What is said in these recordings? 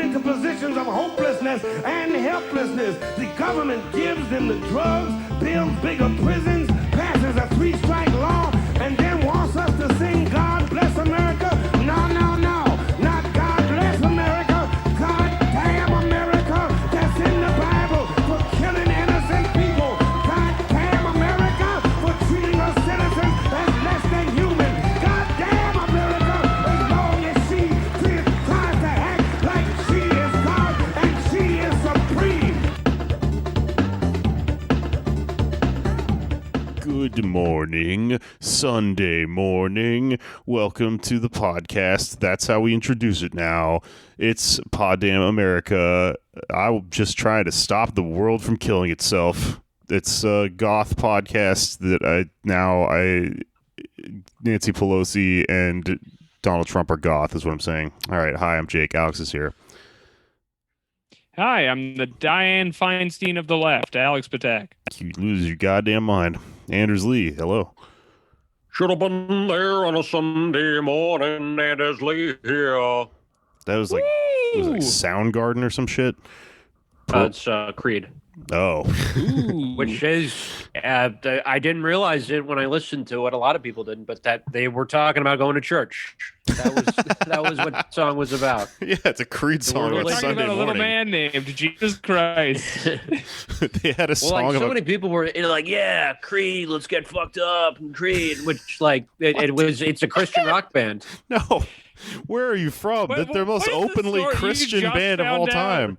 into positions of hopelessness and helplessness. The government gives them the drugs, builds bigger prisons, passes a 3-strike law, and then wants us to sing God Bless America. No, no, no. Not God Bless America. God damn America. That's in the Bible for killing innocent people. God damn America for treating us citizens as less than human. God damn America as long as she tries to act like she is God and she is supreme. Good morning, Sunday morning. Welcome to the podcast. That's how we introduce it now. It's Pod Damn America. I'll just try to stop the world from killing itself. It's a goth podcast that Nancy Pelosi and Donald Trump are goth, is what I'm saying. All right. Hi, I'm Jake. Alex is here. Hi, I'm the Dianne Feinstein of the left, Alex Patak. You lose your goddamn mind. Anders Lee, hello. Should have been there on a Sunday morning, Anders Lee here. That was like, it was like Soundgarden or some shit. It's Creed. Oh. Which is, I didn't realize it when I listened to it. A lot of people didn't, but that they were talking about going to church. That was what the song was about. Yeah, it's a Creed song on talking Sunday about a little morning. man named Jesus Christ. They had a song Well, like so about... many people were like, "Yeah, Creed, let's get fucked up," and Creed, which like it's a Christian rock band. No, where are you from? Wait, They're most what is the openly story? You Christian just band of found all out. time.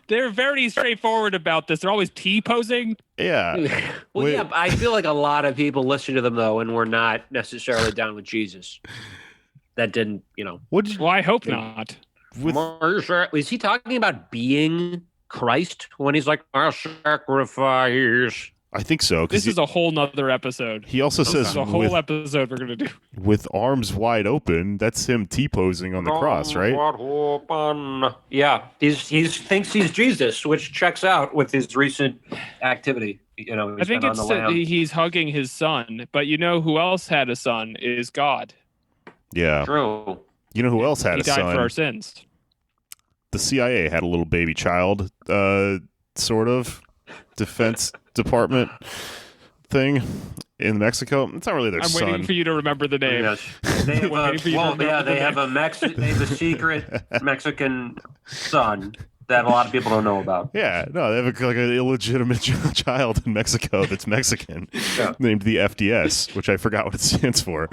They're very straightforward about this. They're always T-posing. Yeah. Well, Wait. yeah, I feel like a lot of people listen to them though, and we're not necessarily down with Jesus. That didn't, What did you... Well, I hope not. With... Is he talking about being Christ when he's like, our sacrifice? I think so. This is a whole nother episode. He also This says is a whole episode we're going to do. with arms wide open. That's him T-posing on the cross, right? Yeah, he thinks he's Jesus, which checks out with his recent activity. I think it's he's hugging his son, but you know who else had a son is God. Yeah. True. You know who else had He a died son? for our sins. The CIA had a little baby child, sort of, Defense Department thing in Mexico. It's not really their I'm son. waiting for you to remember the name. Yes. They have a secret Mexican son that a lot of people don't know about. Yeah, no, they have like an illegitimate child in Mexico that's Mexican, Yeah. named the FDS, which I forgot what it stands for.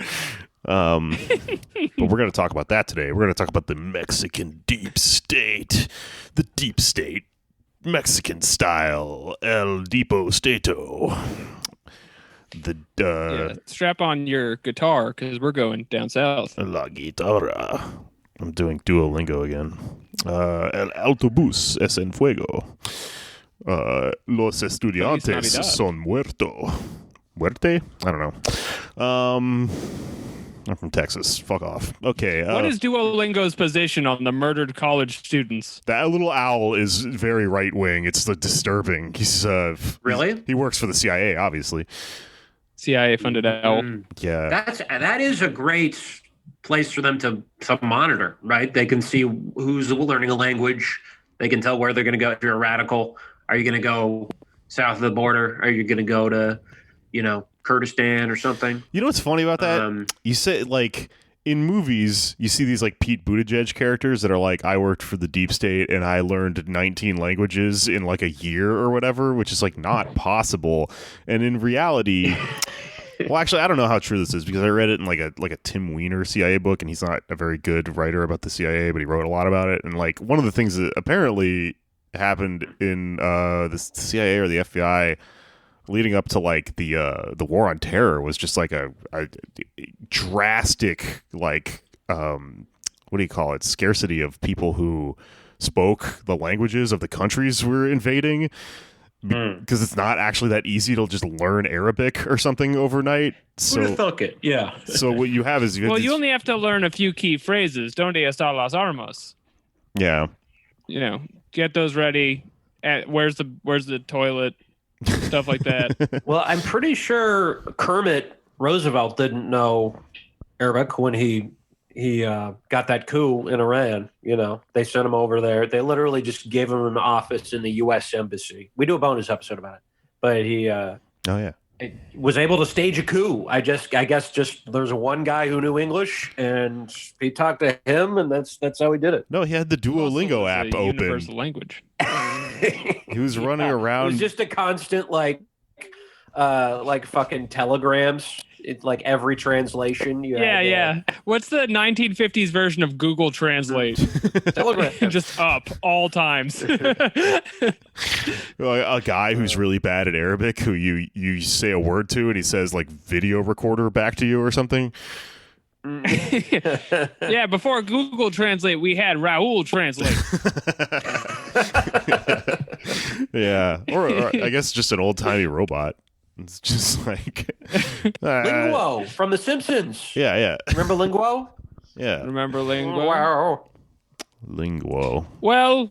But we're going to talk about that today. We're going to talk about the Mexican deep state, the deep state, Mexican style, El Deepo Stato. Strap on your guitar because we're going down south. La guitarra. I'm doing Duolingo again. El autobús es en fuego. Los estudiantes son muerto. Muerte? I don't know. I'm from Texas. Fuck off. Okay. What is Duolingo's position on the murdered college students? That little owl is very right wing. It's disturbing. He's Really? He works for the CIA, obviously. CIA funded owl. Yeah. That is a great place for them to monitor, right? They can see who's learning a language. They can tell where they're going to go. If you're a radical, are you going to go south of the border? Are you going to go to, Kurdistan or something? You know what's funny about that? You say, like, in movies, you see these, like, Pete Buttigieg characters that are like, I worked for the deep state and I learned 19 languages in, like, a year or whatever, which is, like, not possible. And in reality... Well, actually, I don't know how true this is because I read it in like a Tim Weiner CIA book, and he's not a very good writer about the CIA, but he wrote a lot about it. And like one of the things that apparently happened in the CIA or the FBI leading up to like the war on terror was just like a drastic like what do you call it, scarcity of people who spoke the languages of the countries we're invading. Because it's not actually that easy to just learn Arabic or something overnight. So Who'd have thunk it? Yeah. So what you have is you only have to learn a few key phrases. Donde está las armas? Yeah. Get those ready. Where's the toilet? Stuff like that. Well, I'm pretty sure Kermit Roosevelt didn't know Arabic when he he got that coup in Iran. You know, they sent him over there. They literally just gave him an office in the U.S. embassy. We do a bonus episode about it, but he Oh yeah. was able to stage a coup. I guess there's one guy who knew English, and he talked to him, and that's how he did it. No, he had the Duolingo Also, app it's a open. universal language. He was running It around. was just a constant like fucking telegrams. It's like every translation. Yeah. What's the 1950s version of Google Translate? Telegram. Just up all times. A guy who's really bad at Arabic, who you say a word to, and he says like video recorder back to you or something. Yeah, before Google Translate, we had Raoul Translate. Yeah, or I guess just an old timey robot. It's just like Linguo from The Simpsons. Yeah. Remember Linguo? Yeah. Remember Lingo? Wow. Linguo. Well,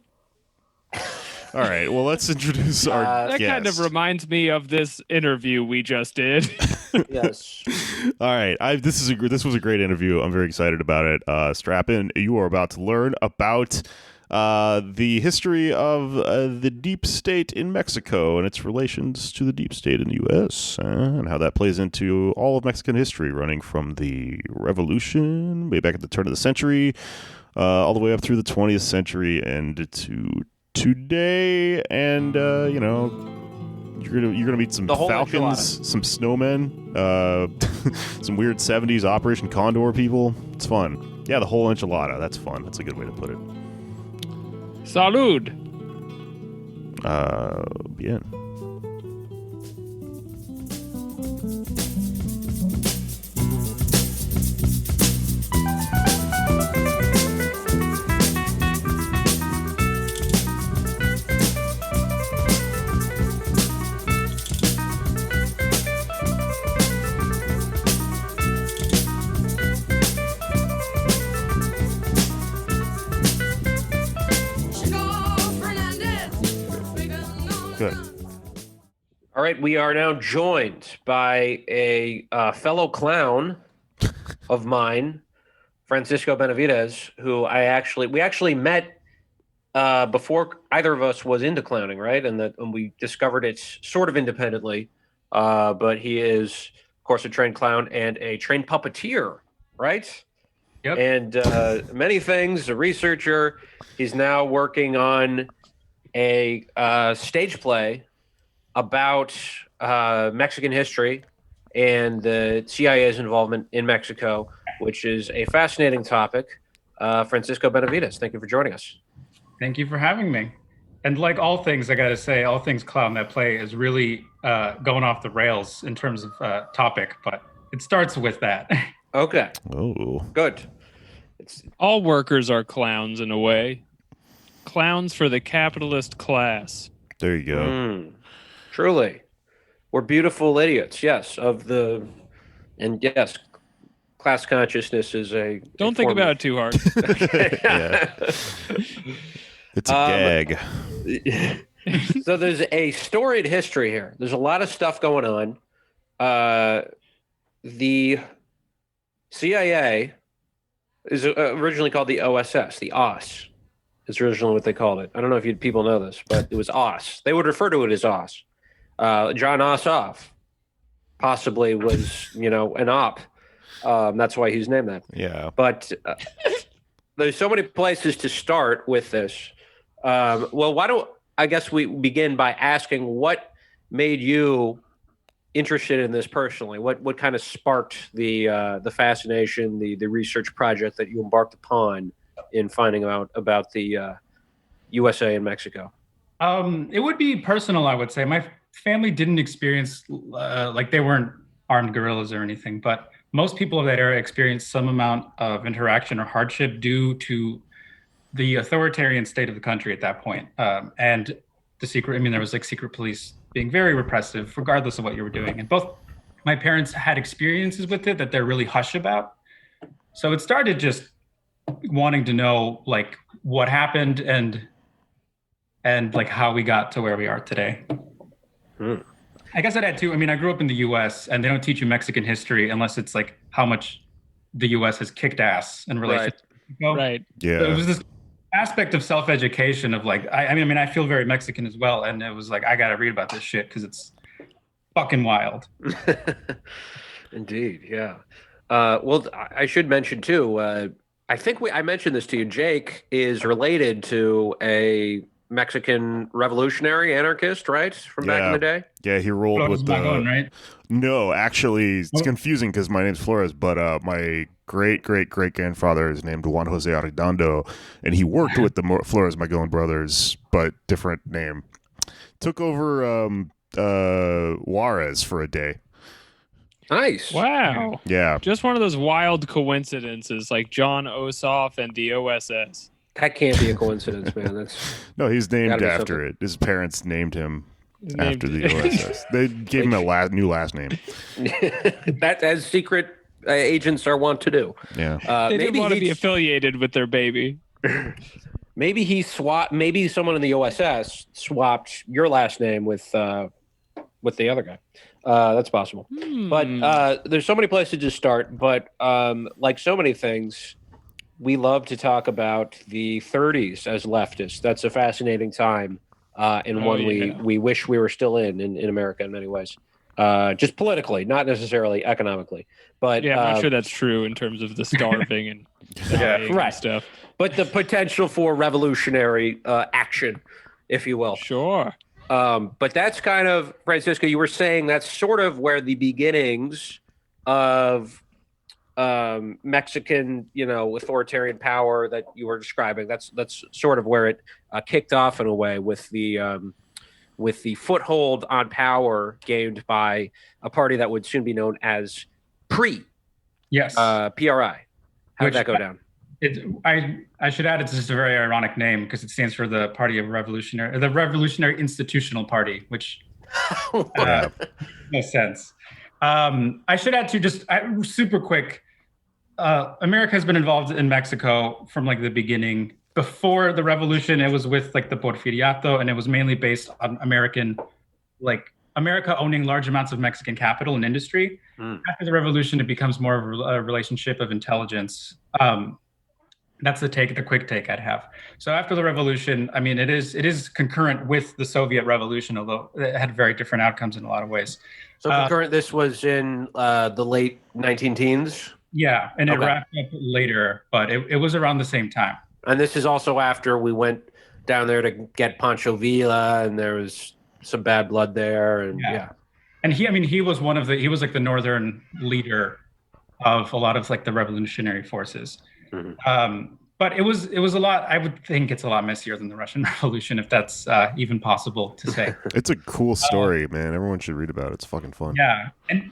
All right. Well, let's introduce our that guest. kind of reminds me of this interview we just did. Yes. All right. This was a great interview. I'm very excited about it. Strap in. You are about to learn about the history of the deep state in Mexico and its relations to the deep state in the U.S. And how that plays into all of Mexican history, running from the Revolution way back at the turn of the century, all the way up through the 20th century and to today. And you're gonna meet some falcons, some snowmen, some weird 70s Operation Condor people. It's fun. Yeah, the whole enchilada. That's fun. That's a good way to put it. Salud. Bien. Good. All right, we are now joined by a fellow clown of mine, Francisco Benavides, who we actually met before either of us was into clowning, right? And we discovered it sort of independently. But he is, of course, a trained clown and a trained puppeteer, right? Yep. And many things, a researcher. He's now working on a stage play about Mexican history and the CIA's involvement in Mexico, which is a fascinating topic. Francisco Benavides, thank you for joining us. Thank you for having me. And like all things, I got to say, all things clown, that play is really going off the rails in terms of topic, but it starts with that. Okay. Oh. Good. All workers are clowns in a way. Clowns for the capitalist class. There you go. Truly. We're beautiful idiots, yes. And yes, class consciousness is a... Don't think about it too hard. Yeah. It's a gag. So there's a storied history here. There's a lot of stuff going on. The CIA is originally called the OSS, the OSS. Is originally what they called it. I don't know if people know this, but it was OSS. They would refer to it as OSS. John Ossoff possibly was, an op. That's why he's named that. Yeah. But there's so many places to start with this. Well, why don't I guess we begin by asking what made you interested in this personally? What kind of sparked the fascination, the research project that you embarked upon in finding out about the USA and Mexico? It would be personal, I would say. My family didn't experience, they weren't armed guerrillas or anything, but most people of that era experienced some amount of interaction or hardship due to the authoritarian state of the country at that point. And there was secret police being very repressive, regardless of what you were doing. And both my parents had experiences with it that they're really hush about. So it started just wanting to know what happened and how we got to where we are today. I guess I'd add too. I grew up in the U.S. and they don't teach you Mexican history unless it's how much the U.S. has kicked ass in relation to Mexico. Right. Yeah. So it was this aspect of self-education of like, I mean, I feel very Mexican as well. And it was like, I got to read about this shit because it's fucking wild. Indeed, yeah. Well, I should mention too, I think I mentioned this to you, Jake is related to a Mexican revolutionary anarchist, right? From back in the day? Yeah, he rolled Flores with Magón, right? No, actually, it's confusing because my name's Flores, but my great-great-great-grandfather is named Juan Jose Arredondo, and he worked with the Flores Magón brothers, but different name. Took over Juarez for a day. Nice. Wow. Yeah. Just one of those wild coincidences like John Ossoff and the OSS. That can't be a coincidence, man. That's No, he's named Gotta be after something. it. His parents named him Named- after the OSS. They gave him a new last name. that as secret agents are wont to do. Yeah. They didn't maybe want to be he- affiliated with their baby. Maybe he swapped. Maybe someone in the OSS swapped your last name with the other guy. That's possible. But there's so many places to start. But like so many things, we love to talk about the 30s as leftists. That's a fascinating time, and one we wish we were still in America in many ways. Just politically, not necessarily economically. But Yeah, I'm not sure that's true in terms of the starving and dying right. and stuff. But the potential for revolutionary action, if you will. Sure. But that's kind of, Francisco, you were saying that's sort of where the beginnings of Mexican, authoritarian power that you were describing. That's sort of where it kicked off in a way with the foothold on power gained by a party that would soon be known as PRI. Yes. PRI. How did that go down? I should add it's just a very ironic name because it stands for the Revolutionary Institutional Party, which makes sense. I should add too, just super quick. America has been involved in Mexico from like the beginning. Before the revolution, it was with like the Porfiriato, and it was mainly based on America owning large amounts of Mexican capital and industry. After the revolution, it becomes more of a relationship of intelligence. That's the quick take I'd have. So after the revolution, I mean, it is concurrent with the Soviet revolution, although it had very different outcomes in a lot of ways. So concurrent, this was in the late 19-teens? Yeah, and it wrapped up later, but it was around the same time. And this is also after we went down there to get Pancho Villa, and there was some bad blood there, and yeah. And he was he was like the northern leader of a lot of like the revolutionary forces. Mm-hmm. But it was a lot. I would think it's a lot messier than the Russian Revolution, if that's even possible to say. It's a cool story, man. Everyone should read about it. It's fucking fun. Yeah, and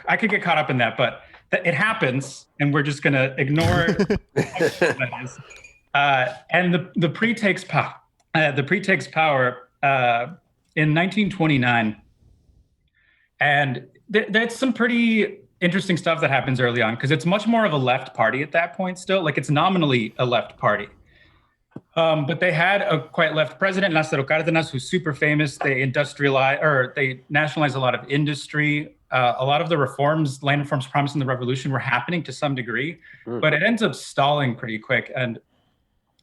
I could get caught up in that, but it happens, and we're just gonna ignore. And the PRI takes power. The PRI takes power in 1929, and there's some pretty interesting stuff that happens early on because it's much more of a left party at that point still. Like it's nominally a left party. But they had a quite left president, Lázaro Cárdenas, who's super famous. They nationalized a lot of industry. A lot of the land reforms promised in the revolution were happening to some degree, but it ends up stalling pretty quick. And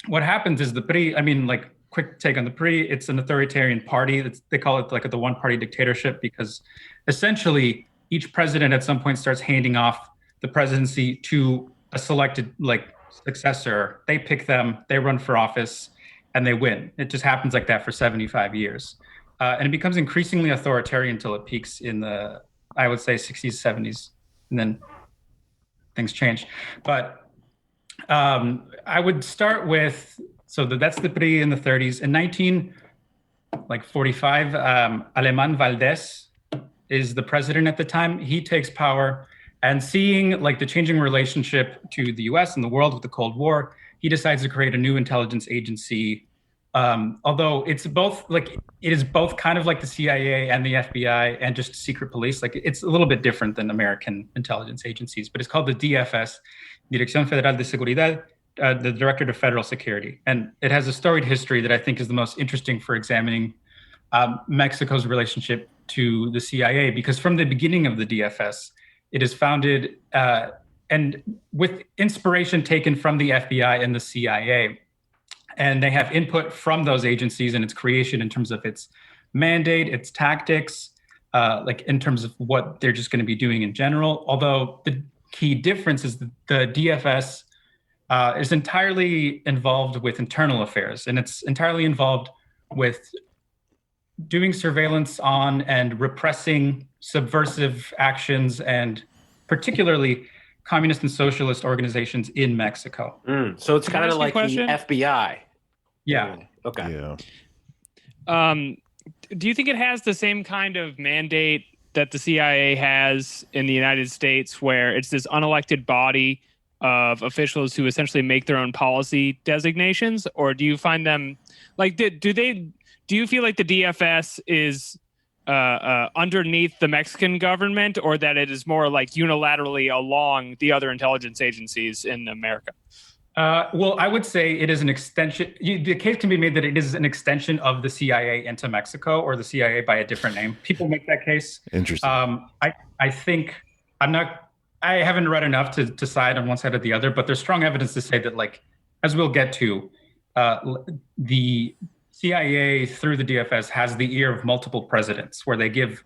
what happens is the PRI, quick take on the PRI, it's an authoritarian party. They call it like the one-party dictatorship because essentially each president at some point starts handing off the presidency to a selected successor. They pick them, they run for office, and they win. It just happens like that for 75 years. And it becomes increasingly authoritarian until it peaks in the, I would say, 60s, 70s, and then things change. But I would start with, that's the PRI in the 30s. In 1945, Alemán Valdés is the president at the time. He takes power, and seeing the changing relationship to the US and the world with the Cold War, he decides to create a new intelligence agency. Although it is both kind of like the CIA and the FBI and just secret police. It's a little bit different than American intelligence agencies, but it's called the DFS, Dirección Federal de Seguridad, the Directorate of Federal Security. And it has a storied history that I think is the most interesting for examining Mexico's relationship to the CIA, because from the beginning of the DFS, it is founded and with inspiration taken from the FBI and the CIA. And they have input from those agencies in its creation in terms of its mandate, its tactics, like in terms of what they're just going to be doing in general. Although the key difference is that the DFS is entirely involved with internal affairs, and it's entirely involved with doing surveillance on and repressing subversive actions, and particularly communist and socialist organizations in Mexico. So it's Can I kind of ask you a like the question? FBI. Yeah. Okay. Yeah. Do you think it has the same kind of mandate that the CIA has in the United States, where it's this unelected body of officials who essentially make their own policy designations? Or do you find them like, do you feel like the DFS is underneath the Mexican government, or that it is more like unilaterally along the other intelligence agencies in America? Well, I would say it is an extension. The case can be made that it is an extension of the CIA into Mexico, or the CIA by a different name. People make that case. Interesting. I think I haven't read enough to side on one side or the other, but there's strong evidence to say that, like, as we'll get to, the CIA through the DFS has the ear of multiple presidents, where they give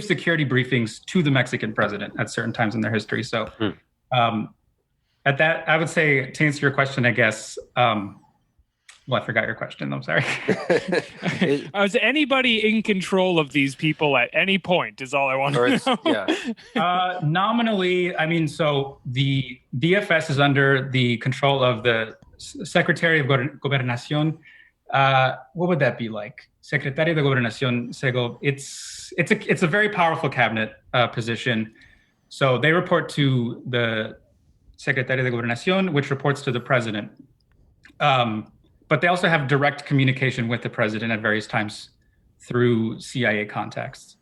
security briefings to the Mexican president at certain times in their history. So, at that, I would say, to answer your question, I guess. Well, I forgot your question. I'm sorry. Is anybody in control of these people at any point? Is all I want to know. Yeah. Nominally, I mean, so the DFS is under the control of the Secretary of Gobernación. What would that be like? Secretario de Gobernación, Sego. It's a very powerful cabinet position. So they report to the Secretario de Gobernación, which reports to the president. But they also have direct communication with the president at various times through CIA contacts.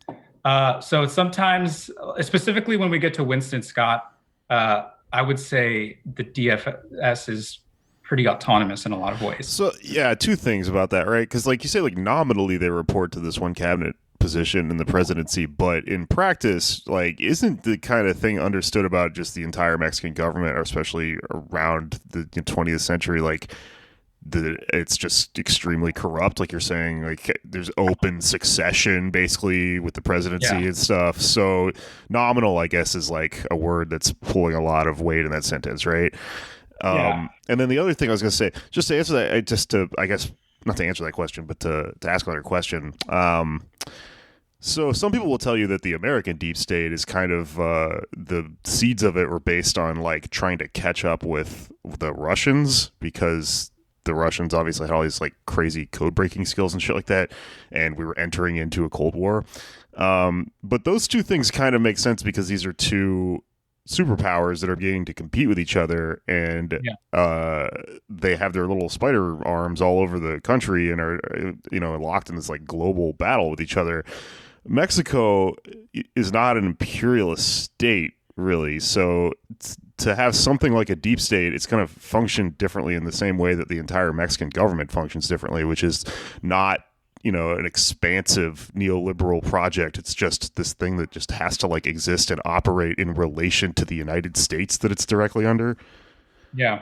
So sometimes, specifically when we get to Winston Scott, I would say the DFS is pretty autonomous in a lot of ways. So, yeah, two things about that, right? Because, like you say, like nominally they report to this one cabinet position in the presidency, but in practice, like, isn't the kind of thing understood about just the entire Mexican government, or especially around the 20th century, like, it's just extremely corrupt, like you're saying, like there's open succession basically with the presidency and stuff. So nominal, I guess, is like a word that's pulling a lot of weight in that sentence, right? And then the other thing I was going to say, just to answer that, I guess not to answer that question, but to ask another question. So some people will tell you that the American deep state is kind of the seeds of it were based on like trying to catch up with the Russians, because the Russians obviously had all these like crazy code breaking skills and shit like that, and we were entering into a Cold War. But those two things kind of make sense because these are two superpowers that are beginning to compete with each other, and they have their little spider arms all over the country and are locked in this like global battle with each other. Mexico is not an imperialist state, really, so to have something like a deep state, it's going to function differently in the same way that the entire Mexican government functions differently, which is not, an expansive neoliberal project. It's just this thing that just has to like exist and operate in relation to the United States that it's directly under. Yeah.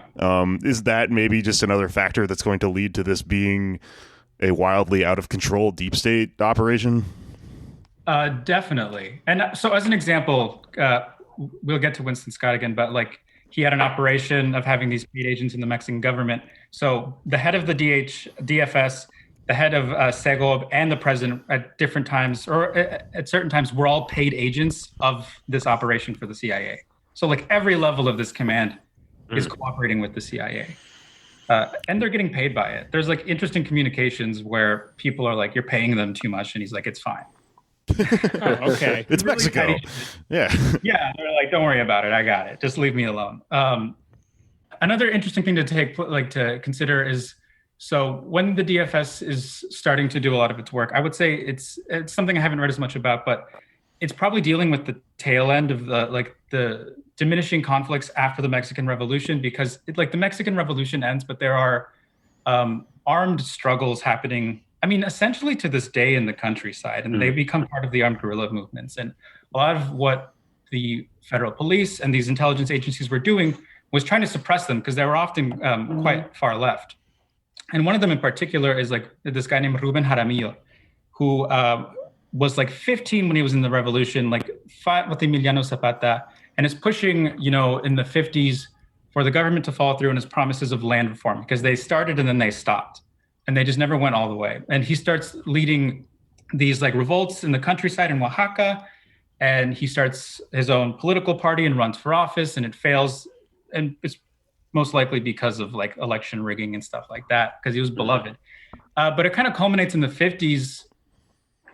Is that maybe just another factor that's going to lead to this being a wildly out of control deep state operation? Definitely. And so as an example, we'll get to Winston Scott again, but like he had an operation of having these paid agents in the Mexican government. So the head of the DFS, the head of Segob, and the president at different times, or at certain times, were all paid agents of this operation for the CIA. So like every level of this command is cooperating with the CIA. And they're getting paid by it. There's like interesting communications where people are like, you're paying them too much. And he's like, it's fine. Oh, okay. It's really Mexico. Yeah. Yeah. They're like, don't worry about it. I got it. Just leave me alone. Another interesting thing to consider is, so when the DFS is starting to do a lot of its work, I would say it's something I haven't read as much about, but it's probably dealing with the tail end of the diminishing conflicts after the Mexican Revolution, because the Mexican Revolution ends, but there are armed struggles happening, I mean, essentially to this day in the countryside, and they become part of the armed guerrilla movements. And a lot of what the federal police and these intelligence agencies were doing was trying to suppress them because they were often quite far left. And one of them in particular is like this guy named Ruben Jaramillo, who was like 15 when he was in the revolution, like fought with Emiliano Zapata, and is pushing, in the 50s for the government to follow through on his promises of land reform, because they started and then they stopped and they just never went all the way. And he starts leading these like revolts in the countryside in Oaxaca, and he starts his own political party and runs for office, and it fails. And it's most likely because of like election rigging and stuff like that, because he was beloved. But it kind of culminates in the 50s,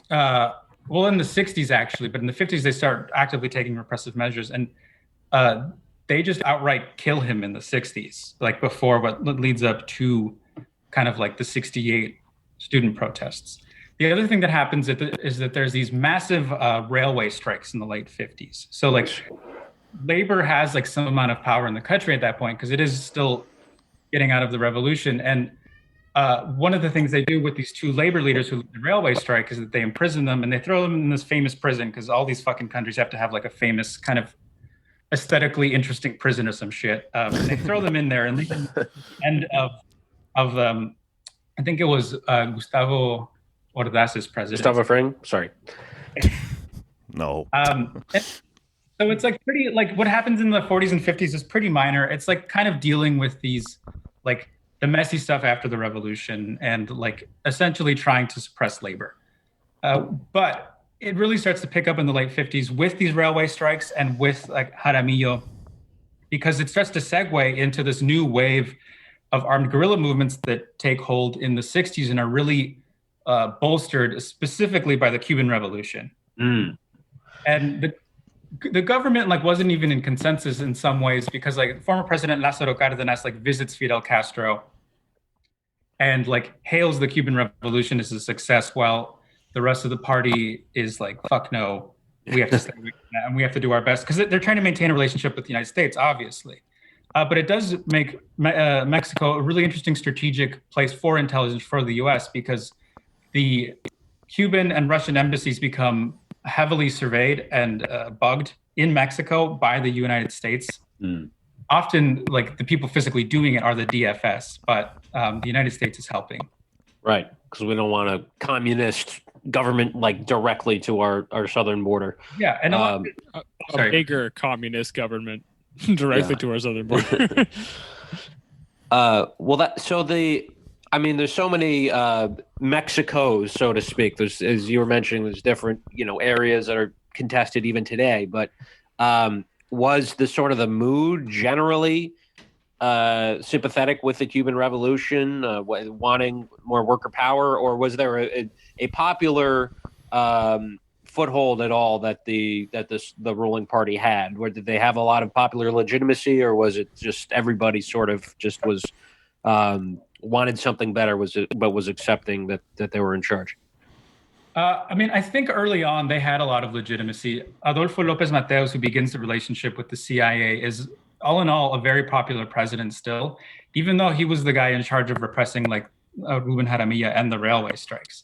in the 60s actually, but in the 50s they start actively taking repressive measures, and they just outright kill him in the 60s, like before what leads up to kind of like the 68 student protests. The other thing that happens is that there's these massive railway strikes in the late 50s. So like labor has like some amount of power in the country at that point, because it is still getting out of the revolution. And one of the things they do with these two labor leaders who lead the railway strike is that they imprison them and they throw them in this famous prison, because all these fucking countries have to have like a famous kind of aesthetically interesting prison or some shit. And they throw them in there, and the end of I think it was Gustavo Ordaz's president. Gustavo Fring? Sorry. No. So it's like pretty, like what happens in the 40s and 50s is pretty minor. It's like kind of dealing with these, like the messy stuff after the revolution and like essentially trying to suppress labor. But it really starts to pick up in the late 50s with these railway strikes and with like Jaramillo, because it starts to segue into this new wave of armed guerrilla movements that take hold in the 60s and are really bolstered specifically by the Cuban Revolution. And the government like wasn't even in consensus in some ways, because like former President Lázaro Cárdenas like visits Fidel Castro and like hails the Cuban Revolution as a success, while the rest of the party is like, fuck no, we have to stay away from that and we have to do our best, because they're trying to maintain a relationship with the United States, obviously. But it does make Mexico a really interesting strategic place for intelligence for the U.S., because the Cuban and Russian embassies become heavily surveyed and bugged in Mexico by the United States. Often, like the people physically doing it are the DFS, but the United States is helping. Right, because we don't want a communist government like directly to our southern border. Yeah, and a bigger communist government directly to our southern border. There's so many Mexicos, so to speak. There's, as you were mentioning, there's different, areas that are contested even today. But was the sort of the mood generally sympathetic with the Cuban Revolution, wanting more worker power, or was there a popular foothold at all that the ruling party had? Or did they have a lot of popular legitimacy, or was it just everybody sort of just was wanted something better, but was accepting that they were in charge? I think early on they had a lot of legitimacy. Adolfo López Mateos, who begins the relationship with the CIA, is all in all a very popular president still, even though he was the guy in charge of repressing like Ruben Jaramillo and the railway strikes.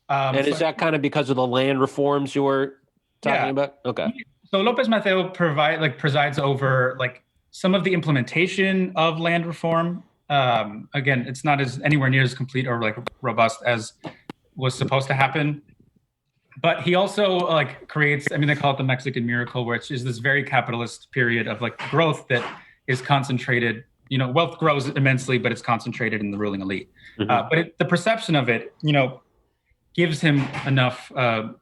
Is that kind of because of the land reforms you were talking about? Okay. So López Mateos presides over like some of the implementation of land reform. Again, it's not anywhere near as complete or like robust as was supposed to happen. But he also like creates, they call it the Mexican miracle, which is this very capitalist period of like growth that is concentrated. Wealth grows immensely, but it's concentrated in the ruling elite. But the perception of it, gives him enough in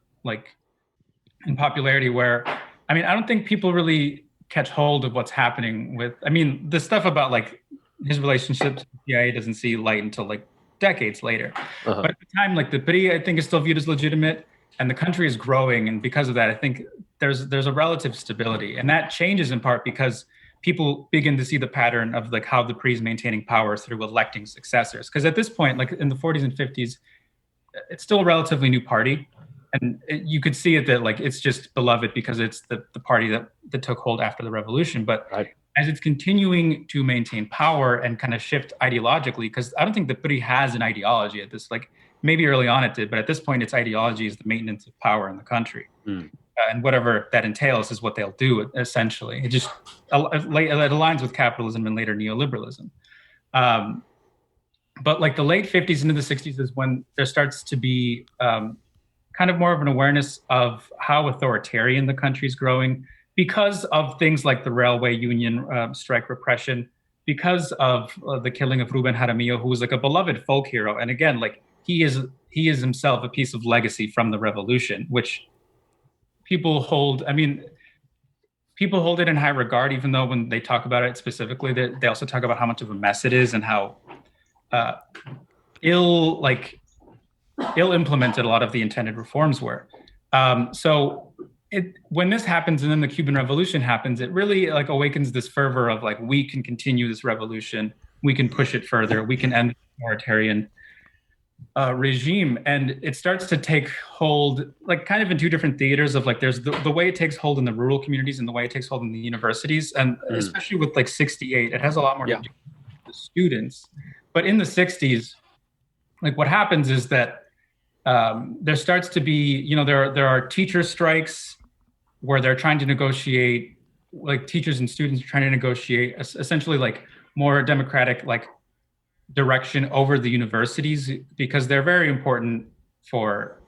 popularity where, I don't think people really catch hold of what's happening with, the stuff about like his relationship to the CIA doesn't see light until like decades later. But at the time, like the PRI, I think, is still viewed as legitimate, and the country is growing. And because of that, I think there's a relative stability, and that changes in part because people begin to see the pattern of like how the PRI is maintaining power through electing successors. Because at this point, like in the 40s and 50s, it's still a relatively new party. And you could see it that like it's just beloved because it's the party that took hold after the revolution. But as it's continuing to maintain power and kind of shift ideologically, because I don't think the PRI has an ideology at this, like maybe early on it did, but at this point its ideology is the maintenance of power in the country. and whatever that entails is what they'll do. Essentially, it aligns with capitalism and later neoliberalism. But like the late 50s into the 60s is when there starts to be kind of more of an awareness of how authoritarian the country's growing because of things like the railway union strike repression, because of the killing of Ruben Jaramillo, who was like a beloved folk hero. And again, like he is himself a piece of legacy from the revolution, which people hold. I mean, people hold it in high regard, even though when they talk about it specifically, they also talk about how much of a mess it is and how ill implemented a lot of the intended reforms were. So when this happens and then the Cuban Revolution happens, it really like awakens this fervor of like, we can continue this revolution, we can push it further, we can end the authoritarian regime. And it starts to take hold like kind of in two different theaters of like, there's the way it takes hold in the rural communities and the way it takes hold in the universities. And especially with like 68, it has a lot more to do with the students. But in the 60s, like what happens is that there starts to be, there are teacher strikes where they're trying to negotiate, like teachers and students are trying to negotiate essentially like more democratic like direction over the universities, because they're very important for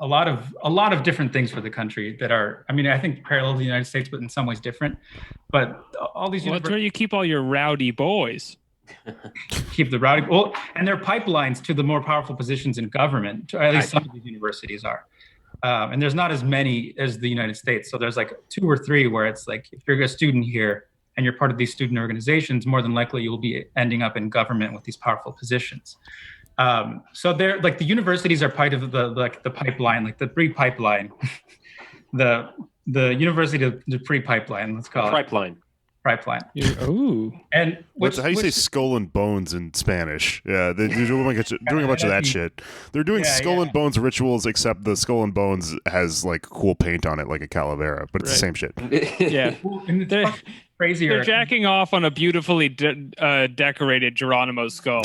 a lot of different things for the country that are, I mean, I think parallel to the United States, but in some ways different. But all these that's where you keep all your rowdy boys. Keep the rowdy, and they're pipelines to the more powerful positions in government. At least some of these universities are, and there's not as many as the United States. So there's like 2 or 3 where it's like if you're a student here and you're part of these student organizations, more than likely you'll be ending up in government with these powerful positions. So they're like the universities are part of the pipeline, like the pre-pipeline, the university to pre-pipeline. Let's call it pipeline. Pipeline. Ooh. And how you say skull and bones in Spanish? Yeah, they're doing a bunch of that shit. They're doing skull and bones rituals, except the skull and bones has like cool paint on it, like a calavera, but it's the same shit. Yeah, they're crazier. They're jacking off on a beautifully decorated Geronimo skull.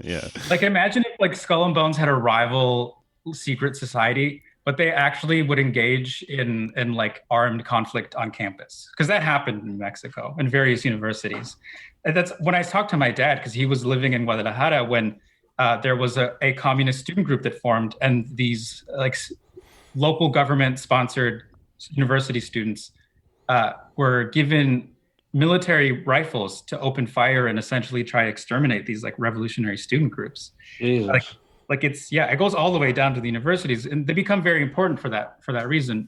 Yeah, like imagine if like Skull and Bones had a rival secret society, but they actually would engage in like armed conflict on campus, because that happened in Mexico in various universities. And that's when I talked to my dad, because he was living in Guadalajara when there was a communist student group that formed, and these like local government sponsored university students were given military rifles to open fire and essentially try to exterminate these like revolutionary student groups. Like it's, it goes all the way down to the universities, and they become very important for that reason.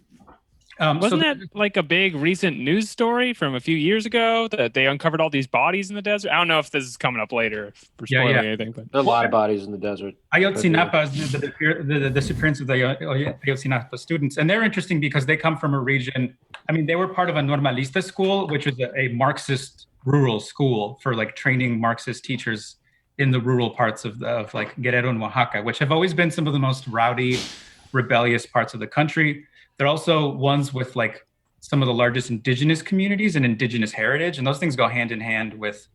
Wasn't that like a big recent news story from a few years ago that they uncovered all these bodies in the desert? I don't know if this is coming up later if we're spoiling anything, but a lot of bodies in the desert. Ayotzinapa is the disappearance of the Ayotzinapa students, and they're interesting because they come from a region. I mean, they were part of a Normalista school, which was a Marxist rural school for like training Marxist teachers in the rural parts of like Guerrero and Oaxaca, which have always been some of the most rowdy, rebellious parts of the country. They're also ones with like some of the largest indigenous communities and indigenous heritage. And those things go hand in hand with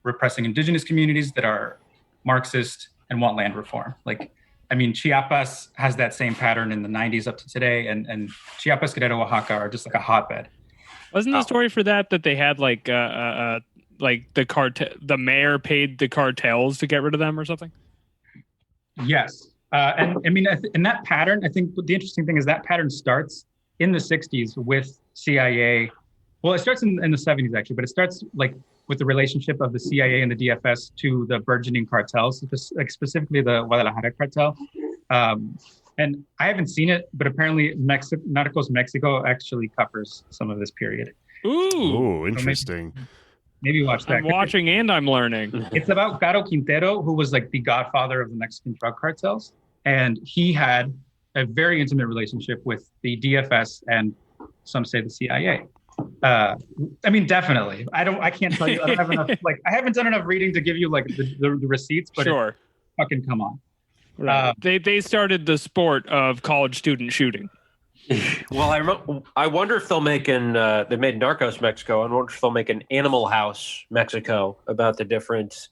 repressing indigenous communities that are Marxist and want land reform. Like, I mean, Chiapas has that same pattern in the 90s up to today. And Chiapas, Guerrero, Oaxaca are just like a hotbed. Wasn't the story for that they had like the mayor paid the cartels to get rid of them or something? Yes. And I mean, in that pattern, I think the interesting thing is that pattern starts in the 60s with CIA. Well, it starts in the 70s, actually, but it starts like with the relationship of the CIA and the DFS to the burgeoning cartels, like specifically the Guadalajara cartel. And I haven't seen it, but apparently Narcos Mexico actually covers some of this period. Ooh, interesting. So maybe watch that. I'm watching and I'm learning. It's about Caro Quintero, who was like the godfather of the Mexican drug cartels. And he had a very intimate relationship with the DFS and some say the CIA. I mean, definitely. I can't tell you. I don't have enough. Like, I haven't done enough reading to give you like the receipts. But sure, fucking come on. Right. They started the sport of college student shooting. Well, I wonder if they'll make they made Narcos Mexico. I wonder if they'll make an Animal House Mexico about the different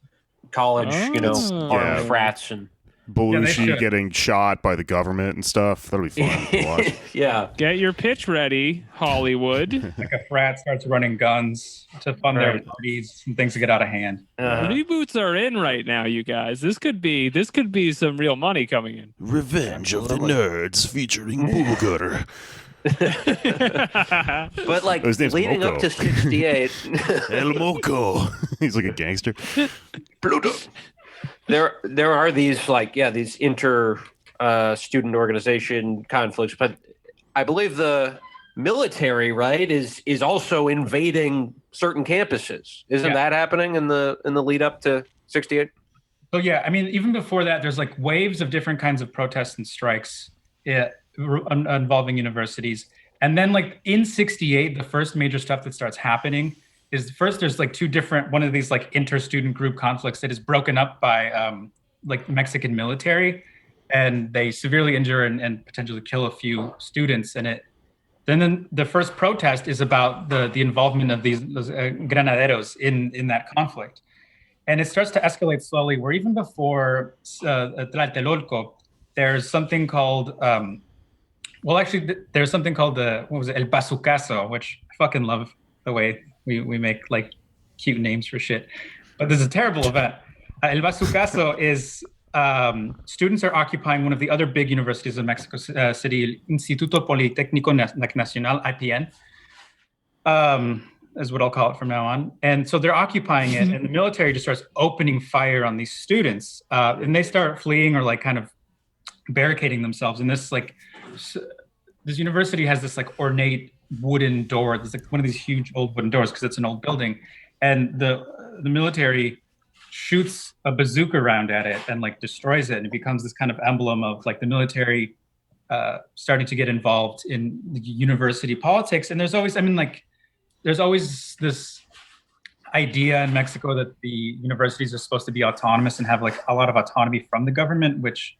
college, armed frats and. Belushi should. getting shot by the government and stuff. That'll be fun to watch. Yeah. Get your pitch ready, Hollywood. Like a frat starts running guns to fund their Right. parties and things get out of hand. Reboots are in right now, you guys. This could be some real money coming in. Revenge of the Nerds featuring Pool Cutter. But like His name's leading Moco. up to 68, El Moco. He's like a gangster. Pluto. There are these these inter student organization conflicts, but I believe the military, right, is also invading certain campuses. Isn't that happening in the lead up to 68? So yeah, I mean, even before that, there's like waves of different kinds of protests and strikes involving universities. And then like in 68, the first major stuff that starts happening is first there's like two different, one of these like inter-student group conflicts that is broken up by like Mexican military, and they severely injure and potentially kill a few students. And then the first protest is about the involvement of those granaderos in that conflict. And it starts to escalate slowly, where even before Tlatelolco, there's something called, there's something called El Bazucazo, which I fucking love the way we make like cute names for shit. But this is a terrible event. El Bazucazo is students are occupying one of the other big universities of Mexico City, Instituto Politécnico Nacional, IPN. Is what I'll call it from now on. And so they're occupying it, and the military just starts opening fire on these students. And they start fleeing or like kind of barricading themselves. And this university has this like ornate wooden door. There's like one of these huge old wooden doors because it's an old building. And the military shoots a bazooka round at it and like destroys it. And it becomes this kind of emblem of like the military starting to get involved in the university politics. And there's always this idea in Mexico that the universities are supposed to be autonomous and have like a lot of autonomy from the government, which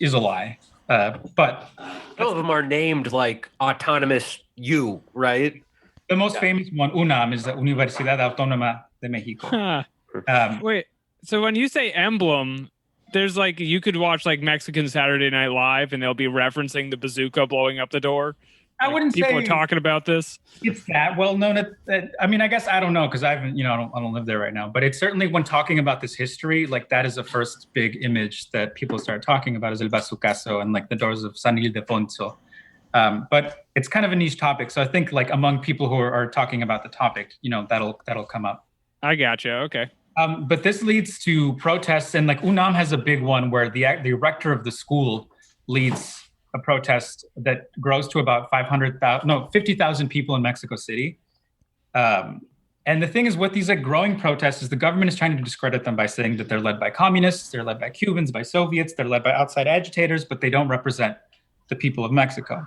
is a lie. But some of them are named like Autonomous U, right? The most famous one, UNAM, is the Universidad Autónoma de Mexico. Huh. Wait, so when you say emblem, there's like, you could watch like Mexican Saturday Night Live and they'll be referencing the bazooka blowing up the door. I wouldn't say people are talking about this. It's that well known. I mean, I guess I don't know because I don't live there right now. But it's certainly when talking about this history, like that is the first big image that people start talking about is El Bazucazo and like the doors of San Ildefonso. But it's kind of a niche topic, so I think like among people who are talking about the topic, that'll come up. I gotcha. Okay. But this leads to protests, and like UNAM has a big one where the rector of the school leads a protest that grows to about 50,000 people in Mexico City. And the thing is with these like growing protests is the government is trying to discredit them by saying that they're led by communists, they're led by Cubans, by Soviets, they're led by outside agitators, but they don't represent the people of Mexico.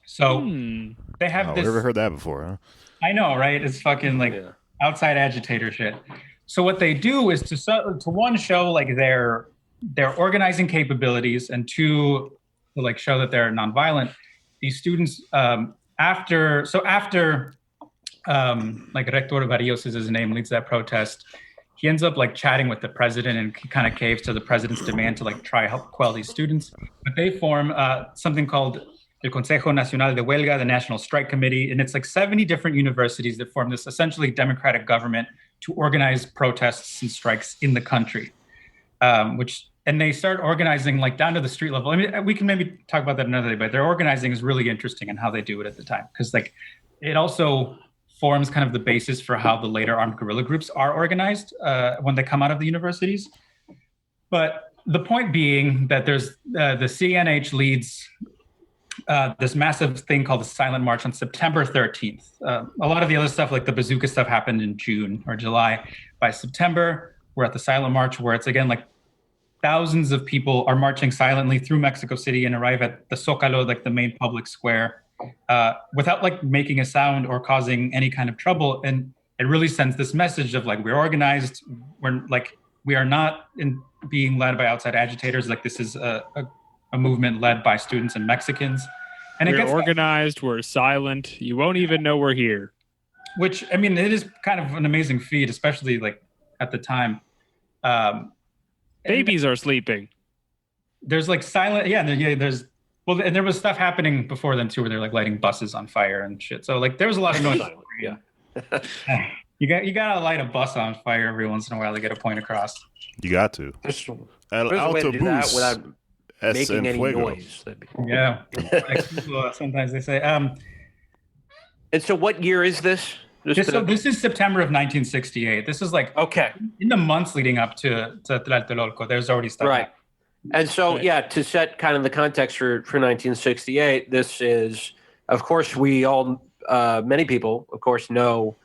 So they have this. I've never heard that before, huh? I know, right? It's fucking like outside agitator shit. So what they do is to one, show like their organizing capabilities, and two, to like show that they're nonviolent. These students after like Rector Barrios is his name, leads that protest. He ends up like chatting with the president and he kind of caves to the president's demand to like try help quell these students. But they form something called El Consejo Nacional de Huelga, the National Strike Committee, and it's like 70 different universities that form this essentially democratic government to organize protests and strikes in the country. And they start organizing like down to the street level. I mean, we can maybe talk about that another day, but their organizing is really interesting and how they do it at the time. Because like it also forms kind of the basis for how the later armed guerrilla groups are organized when they come out of the universities. But the point being that there's the CNH leads this massive thing called the Silent March on September 13th. A lot of the other stuff like the bazooka stuff happened in June or July. By September, we're at the Silent March where it's again like thousands of people are marching silently through Mexico City and arrive at the Zócalo, like the main public square, without like making a sound or causing any kind of trouble. And it really sends this message of like, we're organized. We are not being led by outside agitators. Like this is a movement led by students and Mexicans. And we're organized. We're silent. You won't even know we're here. Which, I mean, it is kind of an amazing feat, especially like at the time. Babies are sleeping. There's like silent, there's well, and there was stuff happening before then too, where they're like lighting buses on fire and shit. So like there was a lot of noise. Yeah. You gotta light a bus on fire every once in a while to get a point across. You got to. There's El a way to do that autobús without es making en any fuego. noise. Yeah. Like people, sometimes they say. And so, what year is this? This is September of 1968. This is like Okay. in the months leading up to Tlatelolco. There's already stuff. Right. And so, to set kind of the context for 1968, this is, of course, we all, many people, of course, know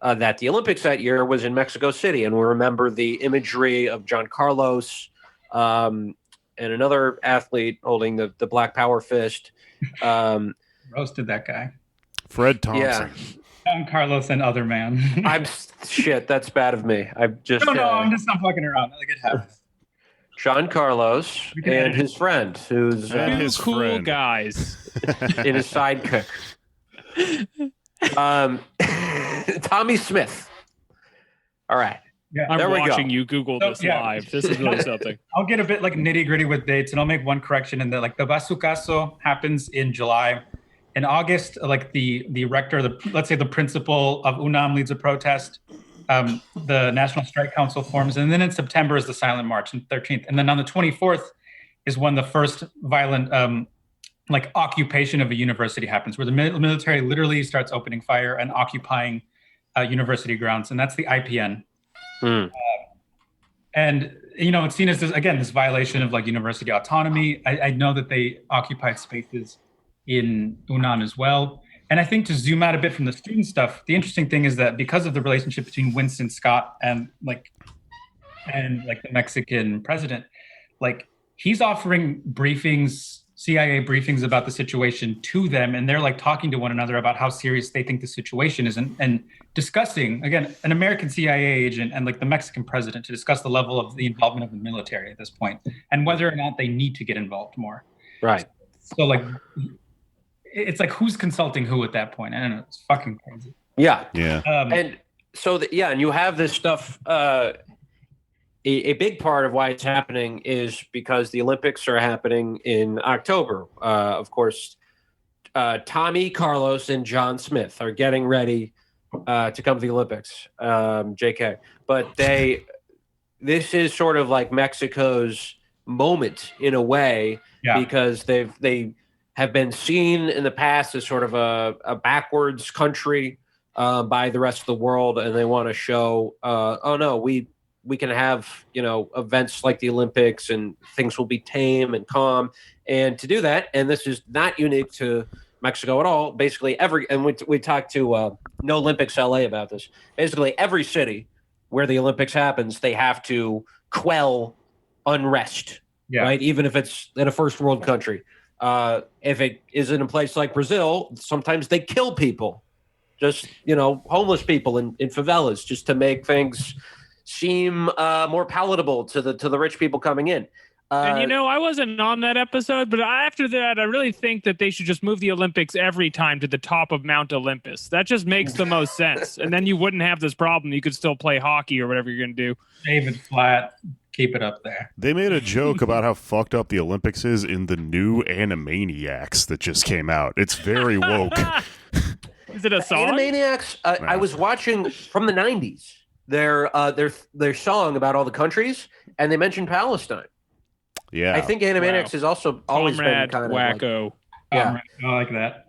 that the Olympics that year was in Mexico City. And we remember the imagery of John Carlos and another athlete holding the Black Power fist. Roasted that guy. Fred Thompson. Yeah. John Carlos and other man. Shit, that's bad of me. I'm just I'm just not fucking around. Like it happens. John Carlos and his friend, who's his Cool friend. guys. in his sidekick. Tommy Smith. All right. Yeah. I'm There we go. watching you Google this live. This is really something. I'll get a bit like nitty gritty with dates, and I'll make one correction. And the Bazucazo happens in July. In August, like the rector, let's say the principal of UNAM leads a protest. The National Strike Council forms, and then in September is the Silent March, and 13th, and then on the 24th is when the first violent like occupation of a university happens, where the military literally starts opening fire and occupying university grounds, and that's the IPN. And it's seen as this violation of like university autonomy. I know that they occupied spaces in UNAM as well. And I think to zoom out a bit from the student stuff, the interesting thing is that because of the relationship between Winston Scott and the Mexican president, like he's offering briefings, CIA briefings about the situation to them, and they're like talking to one another about how serious they think the situation is, and discussing, again, an American CIA agent and like the Mexican president to discuss the level of the involvement of the military at this point and whether or not they need to get involved more. Right. So like, it's like who's consulting who at that point? I don't know. It's fucking crazy. Yeah. Yeah. And so, and you have this stuff. A big part of why it's happening is because the Olympics are happening in October. Of course, Tommy, Carlos, and John Smith are getting ready to come to the Olympics. JK. But this is sort of like Mexico's moment in a way, because they have been seen in the past as sort of a backwards country by the rest of the world, and they want to show, we can have, events like the Olympics and things will be tame and calm. And to do that, and this is not unique to Mexico at all, basically we talked to No Olympics LA about this. Basically every city where the Olympics happens, they have to quell unrest, right? Even if it's in a first world country. If it is in a place like Brazil, sometimes they kill people, just, homeless people in favelas, just to make things seem more palatable to the rich people coming in. And I wasn't on that episode, but after that, I really think that they should just move the Olympics every time to the top of Mount Olympus. That just makes the most sense. And then you wouldn't have this problem. You could still play hockey or whatever you're going to do. David Flat, keep it up there. They made a joke about how fucked up the Olympics is in the new Animaniacs that just came out. It's very woke. Is it a song? Animaniacs, I was watching from the 90s. Their song about all the countries, and they mentioned Palestine. Yeah, I think Animaniacs has also always been kind of wacko. I like that.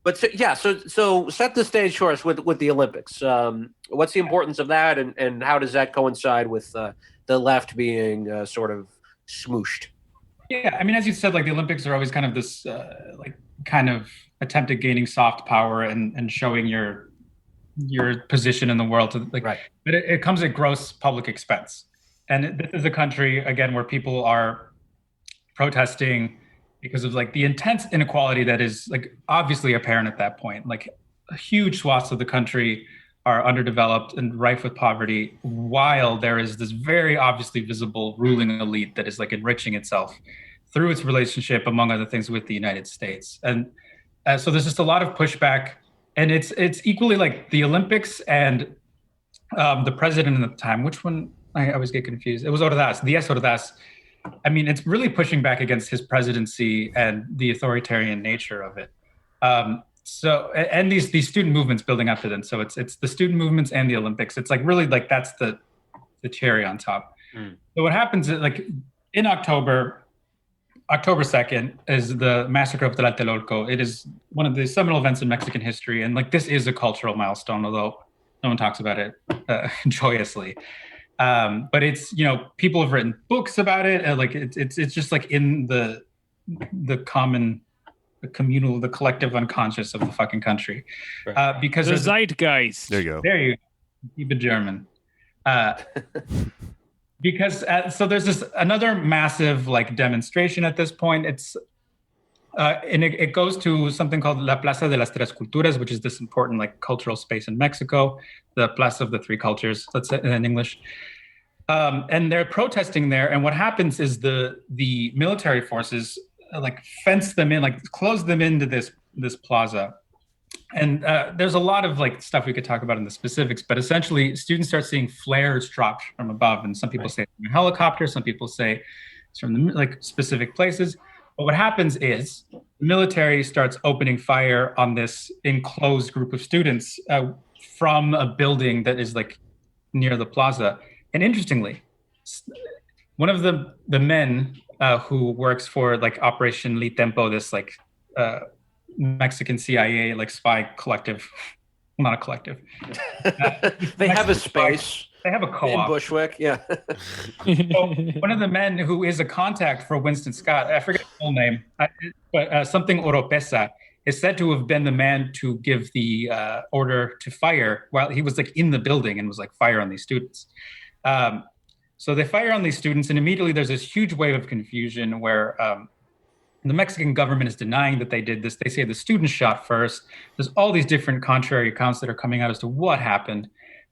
But so set the stage for us with the Olympics. What's the importance of that, and how does that coincide with the left being sort of smooshed? Yeah, I mean, as you said, like the Olympics are always kind of this kind of attempt at gaining soft power and showing your position in the world to right. But it comes at gross public expense. And this is a country, again, where people are protesting because of like the intense inequality that is like obviously apparent at that point. Like huge swaths of the country are underdeveloped and rife with poverty, while there is this very obviously visible ruling elite that is like enriching itself through its relationship, among other things, with the United States. And so there's just a lot of pushback. And it's equally like the Olympics and the president at the time. Which one? I always get confused. It was Ordaz, Diaz Ordaz. I mean, it's really pushing back against his presidency and the authoritarian nature of it. And these student movements building up to them. So it's the student movements and the Olympics. It's like really like that's the cherry on top. So what happens is like in October 2nd is the massacre of Tlatelolco. It is one of the seminal events in Mexican history. And like, this is a cultural milestone, although no one talks about it joyously. But it's, you know, people have written books about it. And like, it's just like in the common, the communal, the collective unconscious of the fucking country. Because the zeitgeist. There you go. There you go. Keep it German. Because so there's this another massive like demonstration at this point. It's and it goes to something called La Plaza de las Tres Culturas, which is this important like cultural space in Mexico, the Plaza of the Three Cultures, let's say in English. And they're protesting there. And what happens is the military forces like fence them in, like close them into this plaza. And there's a lot of like stuff we could talk about in the specifics, but essentially students start seeing flares dropped from above. And some people say it's from a helicopter, some people say it's from the like specific places. But what happens is the military starts opening fire on this enclosed group of students from a building that is like near the plaza. And interestingly, one of the men who works for like Operation Li Tempo, this like Mexican CIA like spy collective, not a collective. They have a space. They have a co-op in Bushwick. Yeah. So one of the men who is a contact for Winston Scott, I forget his full name, but something Oropesa, is said to have been the man to give the order to fire while he was like in the building and was like fire on these students. So they fire on these students, and immediately there's this huge wave of confusion where the Mexican government is denying that they did this. They say the students shot first. There's all these different contrary accounts that are coming out as to what happened.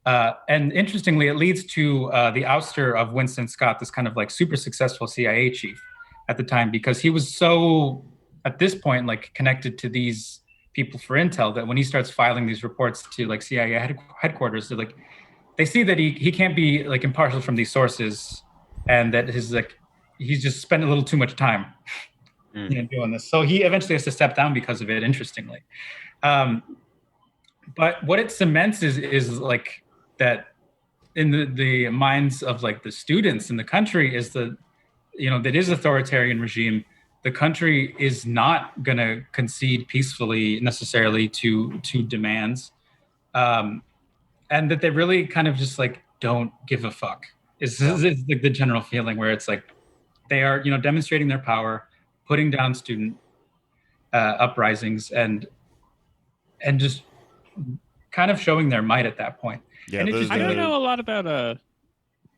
And interestingly, it leads to the ouster of Winston Scott, this kind of like super successful CIA chief at the time, because he was so, at this point, like connected to these people for intel that when he starts filing these reports to like CIA headquarters, they're like, they see that he can't be like impartial from these sources, and that his like he's just spent a little too much time doing this. So he eventually has to step down because of it, interestingly. But what it cements is like that in the minds of like the students in the country is that, you know, that is authoritarian regime. The country is not going to concede peacefully necessarily to demands. And that they really kind of just like don't give a fuck. Is like the general feeling where it's like they are, you know, demonstrating their power, putting down student uprisings, and just kind of showing their might at that point. Yeah, and I don't know a lot about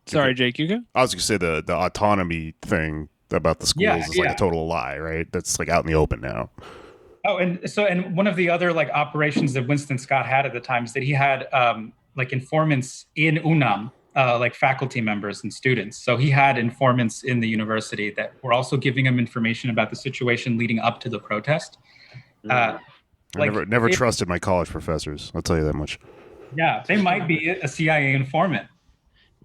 Sorry, Jake, you go. I was gonna say the autonomy thing about the schools is like a total lie, right? That's like out in the open now. Oh, and one of the other like operations that Winston Scott had at the time is that he had like informants in UNAM, like faculty members and students. So he had informants in the university that were also giving him information about the situation leading up to the protest. I never trusted my college professors. I'll tell you that much. Yeah, they might be a CIA informant.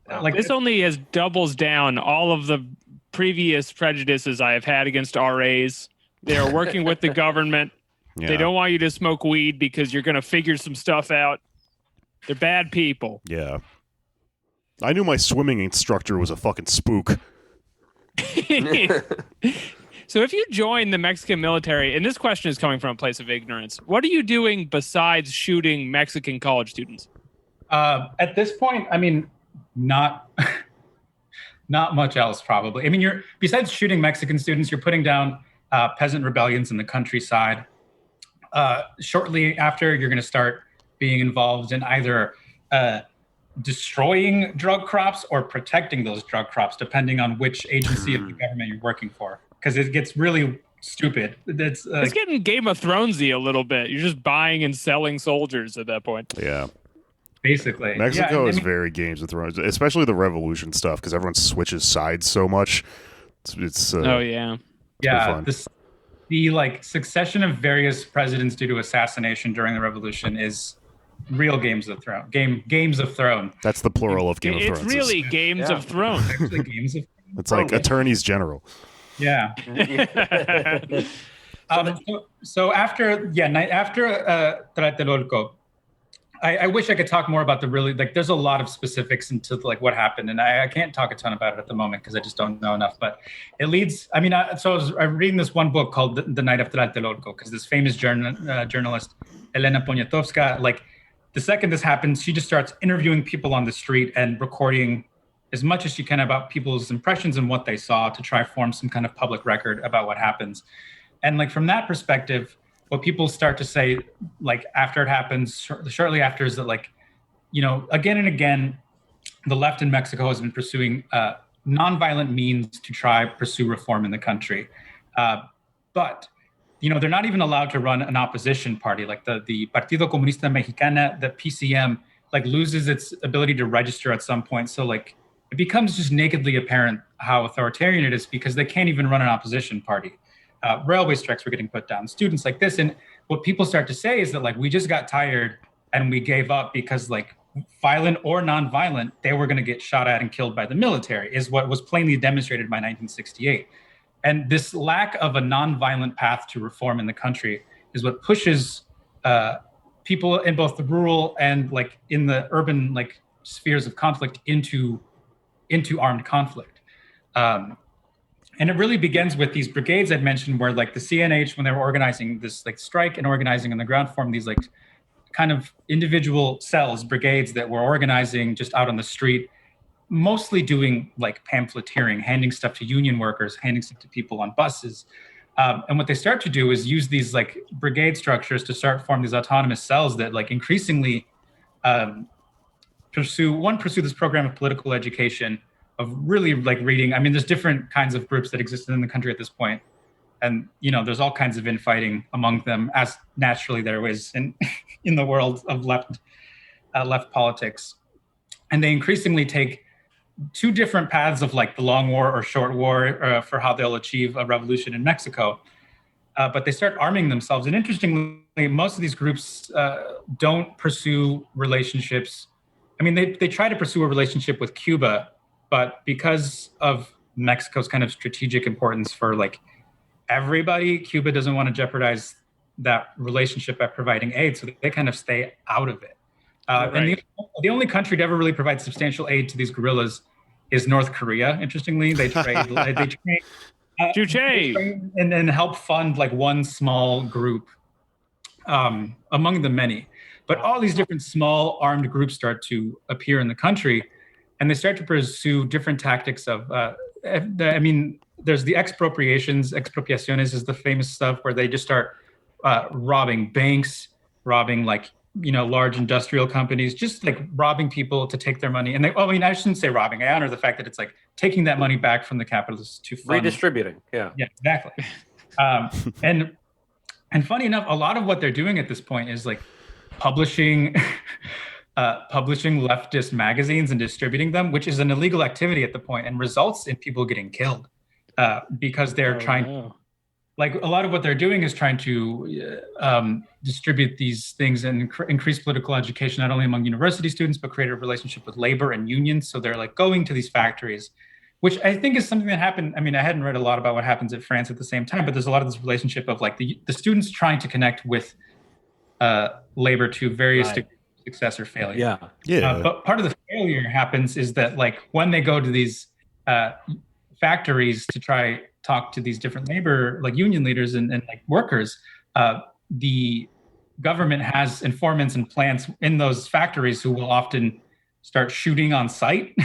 Like this only doubles down all of the previous prejudices I have had against RAs. They are working with the government. Yeah. They don't want you to smoke weed because you're going to figure some stuff out. They're bad people. Yeah. I knew my swimming instructor was a fucking spook. So if you join the Mexican military, and this question is coming from a place of ignorance, what are you doing besides shooting Mexican college students? At this point, I mean, not much else probably. I mean, you're besides shooting Mexican students, you're putting down peasant rebellions in the countryside. Shortly after, you're going to start being involved in either destroying drug crops or protecting those drug crops, depending on which agency of the government you're working for. Because it gets really stupid. It's getting Game of Thronesy a little bit. You're just buying and selling soldiers at that point. Yeah. Basically. Mexico is very Games of Thrones, especially the revolution stuff, because everyone switches sides so much. It's oh, yeah. Yeah. The like succession of various presidents due to assassination during the revolution is real Games of Thrones. Games of Thrones. That's the plural of Game of Thrones. It's really Games of Thrones. Actually, Games of It's like attorneys general. Yeah. So after Tlatelolco, I wish I could talk more about there's a lot of specifics into like what happened, and I can't talk a ton about it at the moment because I just don't know enough. But it leads. I was reading this one book called The Night of Tlatelolco because this famous journalist Elena Poniatowska, like the second this happens, she just starts interviewing people on the street and recording as much as she can about people's impressions and what they saw to try form some kind of public record about what happens. And like from that perspective, what people start to say, like after it happens, shortly after, is that like, again and again, the left in Mexico has been pursuing nonviolent means to pursue reform in the country. But, they're not even allowed to run an opposition party. Like the Partido Comunista Mexicana, the PCM, like loses its ability to register at some point. So like it becomes just nakedly apparent how authoritarian it is because they can't even run an opposition party. Railway strikes were getting put down, students like this. And what people start to say is that like, we just got tired and we gave up because like violent or non-violent, they were going to get shot at and killed by the military is what was plainly demonstrated by 1968. And this lack of a non-violent path to reform in the country is what pushes people in both the rural and like in the urban like spheres of conflict into armed conflict. And it really begins with these brigades I'd mentioned where like the CNH, when they were organizing this like strike and organizing on the ground, formed these like kind of individual cells, brigades that were organizing just out on the street, mostly doing like pamphleteering, handing stuff to union workers, handing stuff to people on buses. And what they start to do is use these like brigade structures to start form these autonomous cells that like increasingly pursue this program of political education, of really like reading. I mean, there's different kinds of groups that exist in the country at this point. And, there's all kinds of infighting among them, as naturally there is in the world of left politics. And they increasingly take two different paths of like the long war or short war for how they'll achieve a revolution in Mexico. But they start arming themselves. And interestingly, most of these groups don't pursue relationships. I mean, they try to pursue a relationship with Cuba, but because of Mexico's kind of strategic importance for like everybody, Cuba doesn't want to jeopardize that relationship by providing aid. So they kind of stay out of it. Right. And the only country to ever really provide substantial aid to these guerrillas is North Korea. Interestingly, they train and help fund like one small group among the many. But all these different small armed groups start to appear in the country, and they start to pursue different tactics of. There's the expropiaciones is the famous stuff where they just start robbing banks, robbing like large industrial companies, just like robbing people to take their money. And I shouldn't say robbing. I honor the fact that it's like taking that money back from the capitalists to fund. Redistributing. Yeah, exactly. And funny enough, a lot of what they're doing at this point is like publishing leftist magazines and distributing them, which is an illegal activity at the point and results in people getting killed because they're trying. Like a lot of what they're doing is trying to distribute these things and increase political education, not only among university students, but create a relationship with labor and unions. So they're like going to these factories, which I think is something that happened. I mean, I hadn't read a lot about what happens in France at the same time, but there's a lot of this relationship of like the students trying to connect with labor to various degrees of success or failure. But part of the failure happens is that like when they go to these factories to try talk to these different labor, like union leaders and like workers, the government has informants and plants in those factories who will often start shooting on site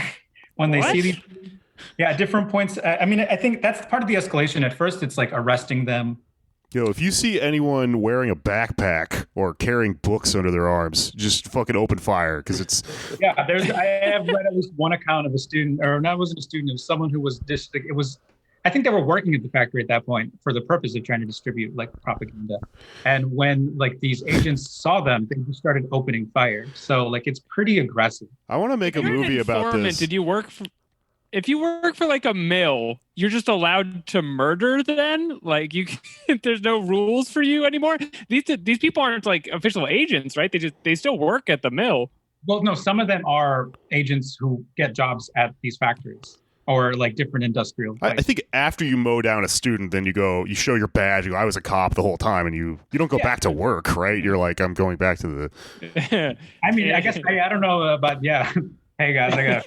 when they see these. Yeah, at different points. I think that's part of the escalation. At first, it's like arresting them. If you see anyone wearing a backpack or carrying books under their arms, just fucking open fire because it's. Yeah, I have read at least one account of a student, or not wasn't a student, it was someone who was I think they were working at the factory at that point for the purpose of trying to distribute like propaganda. And when like these agents saw them, they just started opening fire. So like it's pretty aggressive. I want to make a movie about this. Did you work for? if you work for like a mill, you're just allowed to murder then? Like there's no rules for you anymore? These people aren't like official agents, right? They still work at the mill. Well, no, some of them are agents who get jobs at these factories or like different industrial. I think after you mow down a student, then you show your badge. You go, I was a cop the whole time, and you don't go back to work, right? You're like, I'm going back to the. I mean, I guess I don't know, but yeah. Hey guys, I got.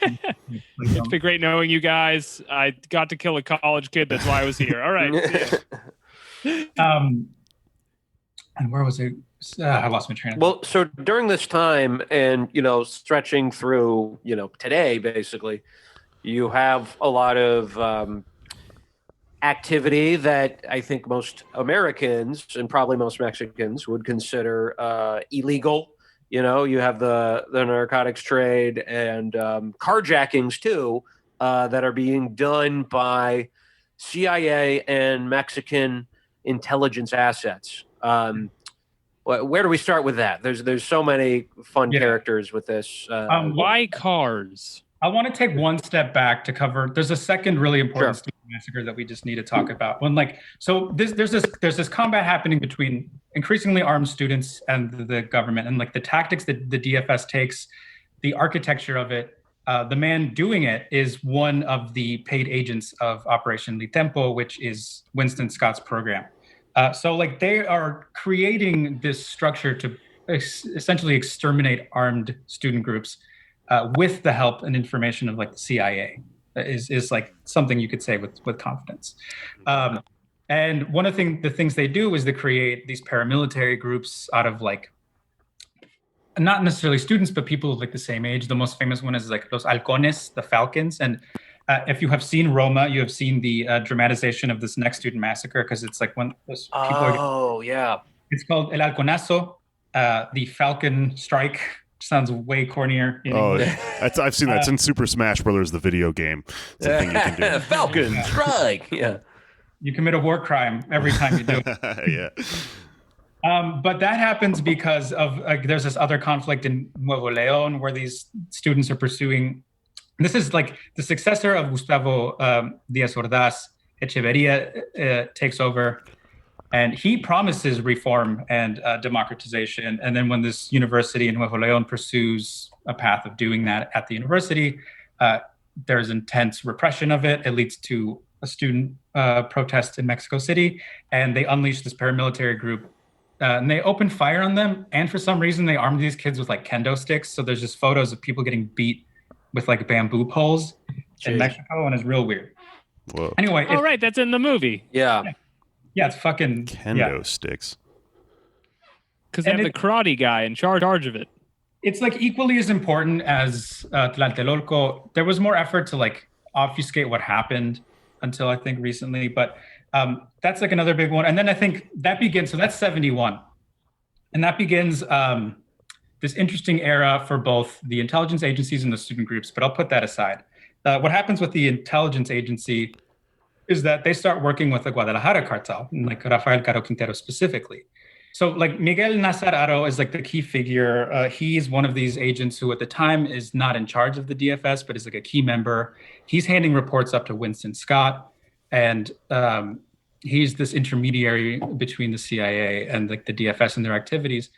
It's been great knowing you guys. I got to kill a college kid. That's why I was here. All right. And where was I? I lost my train of thought. Well, so during this time, and stretching through, today, basically, you have a lot of activity that I think most Americans and probably most Mexicans would consider illegal. You have the narcotics trade and carjackings too that are being done by CIA and Mexican intelligence assets. Where do we start with that? There's so many fun characters with this. Why cars? I want to take one step back to cover. There's a second really important student massacre that we just need to talk about. There's this combat happening between increasingly armed students and the government, and like the tactics that the DFS takes, the architecture of it. The man doing it is one of the paid agents of Operation Litempo, which is Winston Scott's program. So they are creating this structure to essentially exterminate armed student groups with the help and information of like the CIA is like something you could say with confidence. And one of the things they do is they create these paramilitary groups out of like, not necessarily students, but people of like the same age. The most famous one is like Los Halcones, the Falcons. And if you have seen Roma, you have seen the dramatization of this next student massacre, because it's like when those people it's called El Halconazo, the Falcon Strike. Sounds way cornier. I've seen that. It's in Super Smash Brothers, the video game. It's a thing you can do. Falcon Strike. Yeah. You commit a war crime every time you do it. Yeah. But that happens because of there's this other conflict in Nuevo León where these students are pursuing. This is like the successor of Gustavo Díaz Ordaz. Echeverria takes over. And he promises reform and democratization. And then when this university in Nuevo León pursues a path of doing that at the university, there's intense repression of it. It leads to a student protest in Mexico City. And they unleash this paramilitary group. And they open fire on them. And for some reason, they armed these kids with like kendo sticks. So there's just photos of people getting beat with like bamboo poles in Mexico. And it's real weird. Whoa. Anyway. Right. That's in the movie. Yeah. Yeah, it's fucking kendo sticks. Because they have the karate guy in charge of it. It's like equally as important as Tlatelolco. There was more effort to like obfuscate what happened until I think recently, but that's like another big one. And then I think that begins. So that's 71, and that begins this interesting era for both the intelligence agencies and the student groups. But I'll put that aside. What happens with the intelligence agency is that they start working with the Guadalajara cartel, like Rafael Caro Quintero specifically. So like Miguel Nazar Aro is like the key figure. He's one of these agents who at the time is not in charge of the DFS, but is like a key member. He's handing reports up to Winston Scott. And he's this intermediary between the CIA and like the DFS and their activities.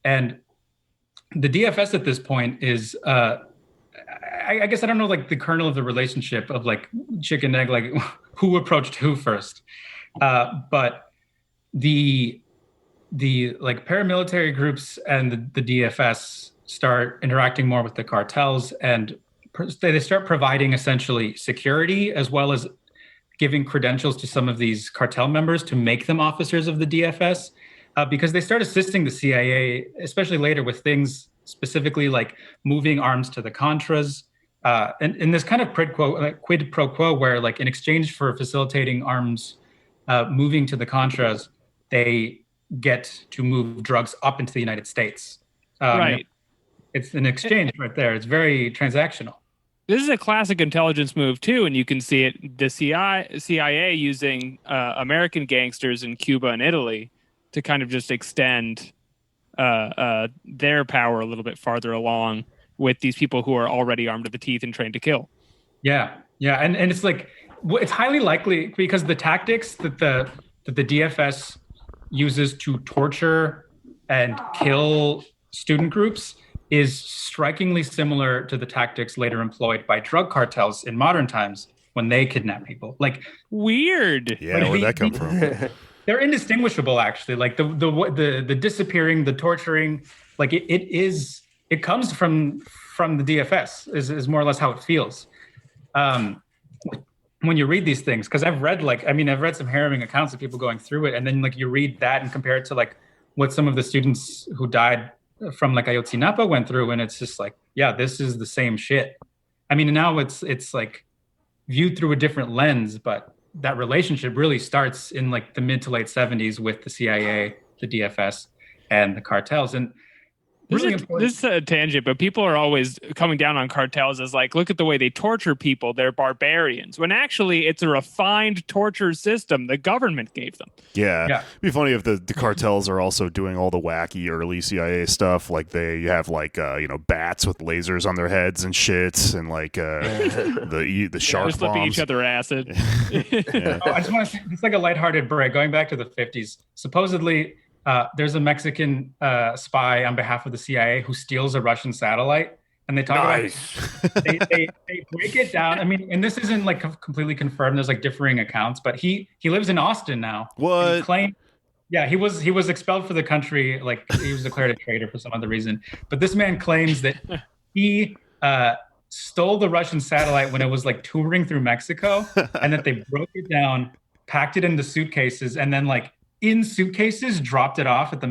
And the DFS at this point is, I guess I don't know, like the kernel of the relationship of like chicken egg, like who approached who first. But the like paramilitary groups and the DFS start interacting more with the cartels, and they start providing essentially security as well as giving credentials to some of these cartel members to make them officers of the DFS, because they start assisting the CIA, especially later, with things specifically like moving arms to the Contras. And in this kind of quid pro quo, where like in exchange for facilitating arms moving to the Contras, they get to move drugs up into the United States. Right. It's an exchange right there. It's very transactional. This is a classic intelligence move too, and you can see it. The CIA using American gangsters in Cuba and Italy to kind of just extend their power a little bit farther along with these people who are already armed to the teeth and trained to kill. Yeah. Yeah, and it's like it's highly likely because the tactics that the DFS uses to torture and kill student groups is strikingly similar to the tactics later employed by drug cartels in modern times when they kidnap people. Like weird. Yeah, where'd that come from? They're indistinguishable, actually. Like the disappearing, the torturing, like it comes from the DFS is more or less how it feels. When you read these things, because I've read some harrowing accounts of people going through it, and then like you read that and compare it to like what some of the students who died from like Ayotzinapa went through, and it's just like, yeah, this is the same shit. I mean, now it's like viewed through a different lens, but that relationship really starts in like the mid to late 70s with the CIA, the DFS, and the cartels. And really this is a tangent, but people are always coming down on cartels as like, look at the way they torture people. They're barbarians. When actually it's a refined torture system the government gave them. Yeah. It'd be funny if the cartels are also doing all the wacky early CIA stuff. Like they have like, bats with lasers on their heads and shit. And like the shark just flipping bombs. each other acid. Yeah. I just want to say, it's like a lighthearted break. Going back to the 50s, supposedly there's a Mexican spy on behalf of the CIA who steals a Russian satellite, and they talk about they break it down. I mean, and this isn't like completely confirmed. There's like differing accounts, but he lives in Austin now. What? He claimed, yeah, he was expelled for the country. Like he was declared a traitor for some other reason. But this man claims that he stole the Russian satellite when it was like touring through Mexico, and that they broke it down, packed it into suitcases, and then like in suitcases dropped it off at the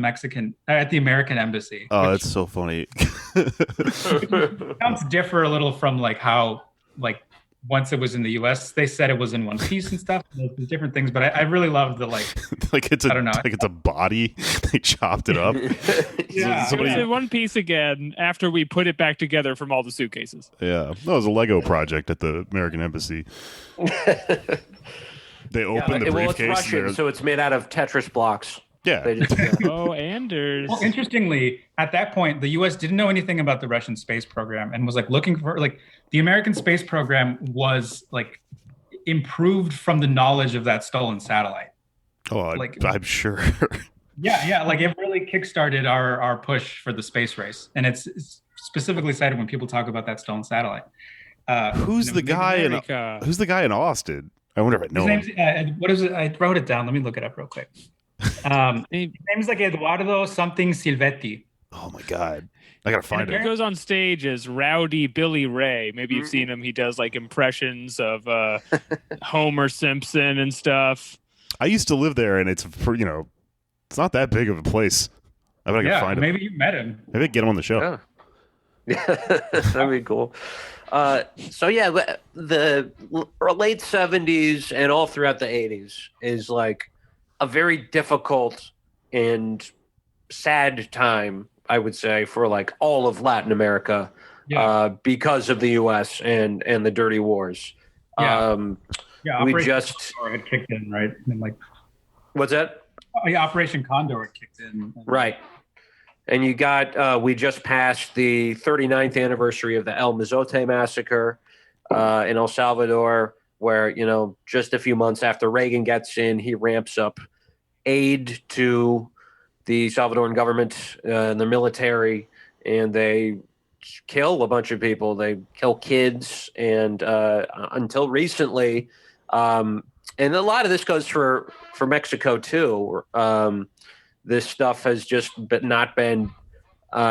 American embassy. Oh, that's so funny. Accounts differ a little from like how like once it was in the US they said it was in one piece and stuff. There's different things, but I really loved the like it's a body. They chopped it up. Yeah. It was in one piece again after we put it back together from all the suitcases. Yeah. That was a Lego project at the American embassy. They opened the briefcase. Well, it's Russian, so it's made out of Tetris blocks. Yeah. Anders. Well, interestingly, at that point, the U.S. didn't know anything about the Russian space program and was like looking for like the American space program was like improved from the knowledge of that stolen satellite. Oh, I'm sure. Yeah, like it really kickstarted our push for the space race, and it's specifically cited when people talk about that stolen satellite. Who's the guy in Austin? I wonder if I know him. What is it? I wrote it down. Let me look it up real quick. His name's like Eduardo something Silvetti. Oh my God. I gotta find He it. goes on stage as Rowdy Billy Ray. Maybe you've seen him. He does like impressions of Homer Simpson and stuff. I used to live there, and it's it's not that big of a place. I bet I can find him. Maybe you met him. Maybe I can get him on the show. Yeah, that'd be cool. So yeah, the late 70s and all throughout the 80s is like a very difficult and sad time, I would say, for like all of Latin America, because of the U.S. and the dirty wars. Yeah. Operation Condor had kicked in, right? And like, what's that? Oh, yeah, Operation Condor had kicked in. Right. And you got, we just passed the 39th anniversary of the El Mozote massacre in El Salvador, where, just a few months after Reagan gets in, he ramps up aid to the Salvadoran government and the military, and they kill a bunch of people. They kill kids, and until recently, and a lot of this goes for Mexico too. This stuff has just not been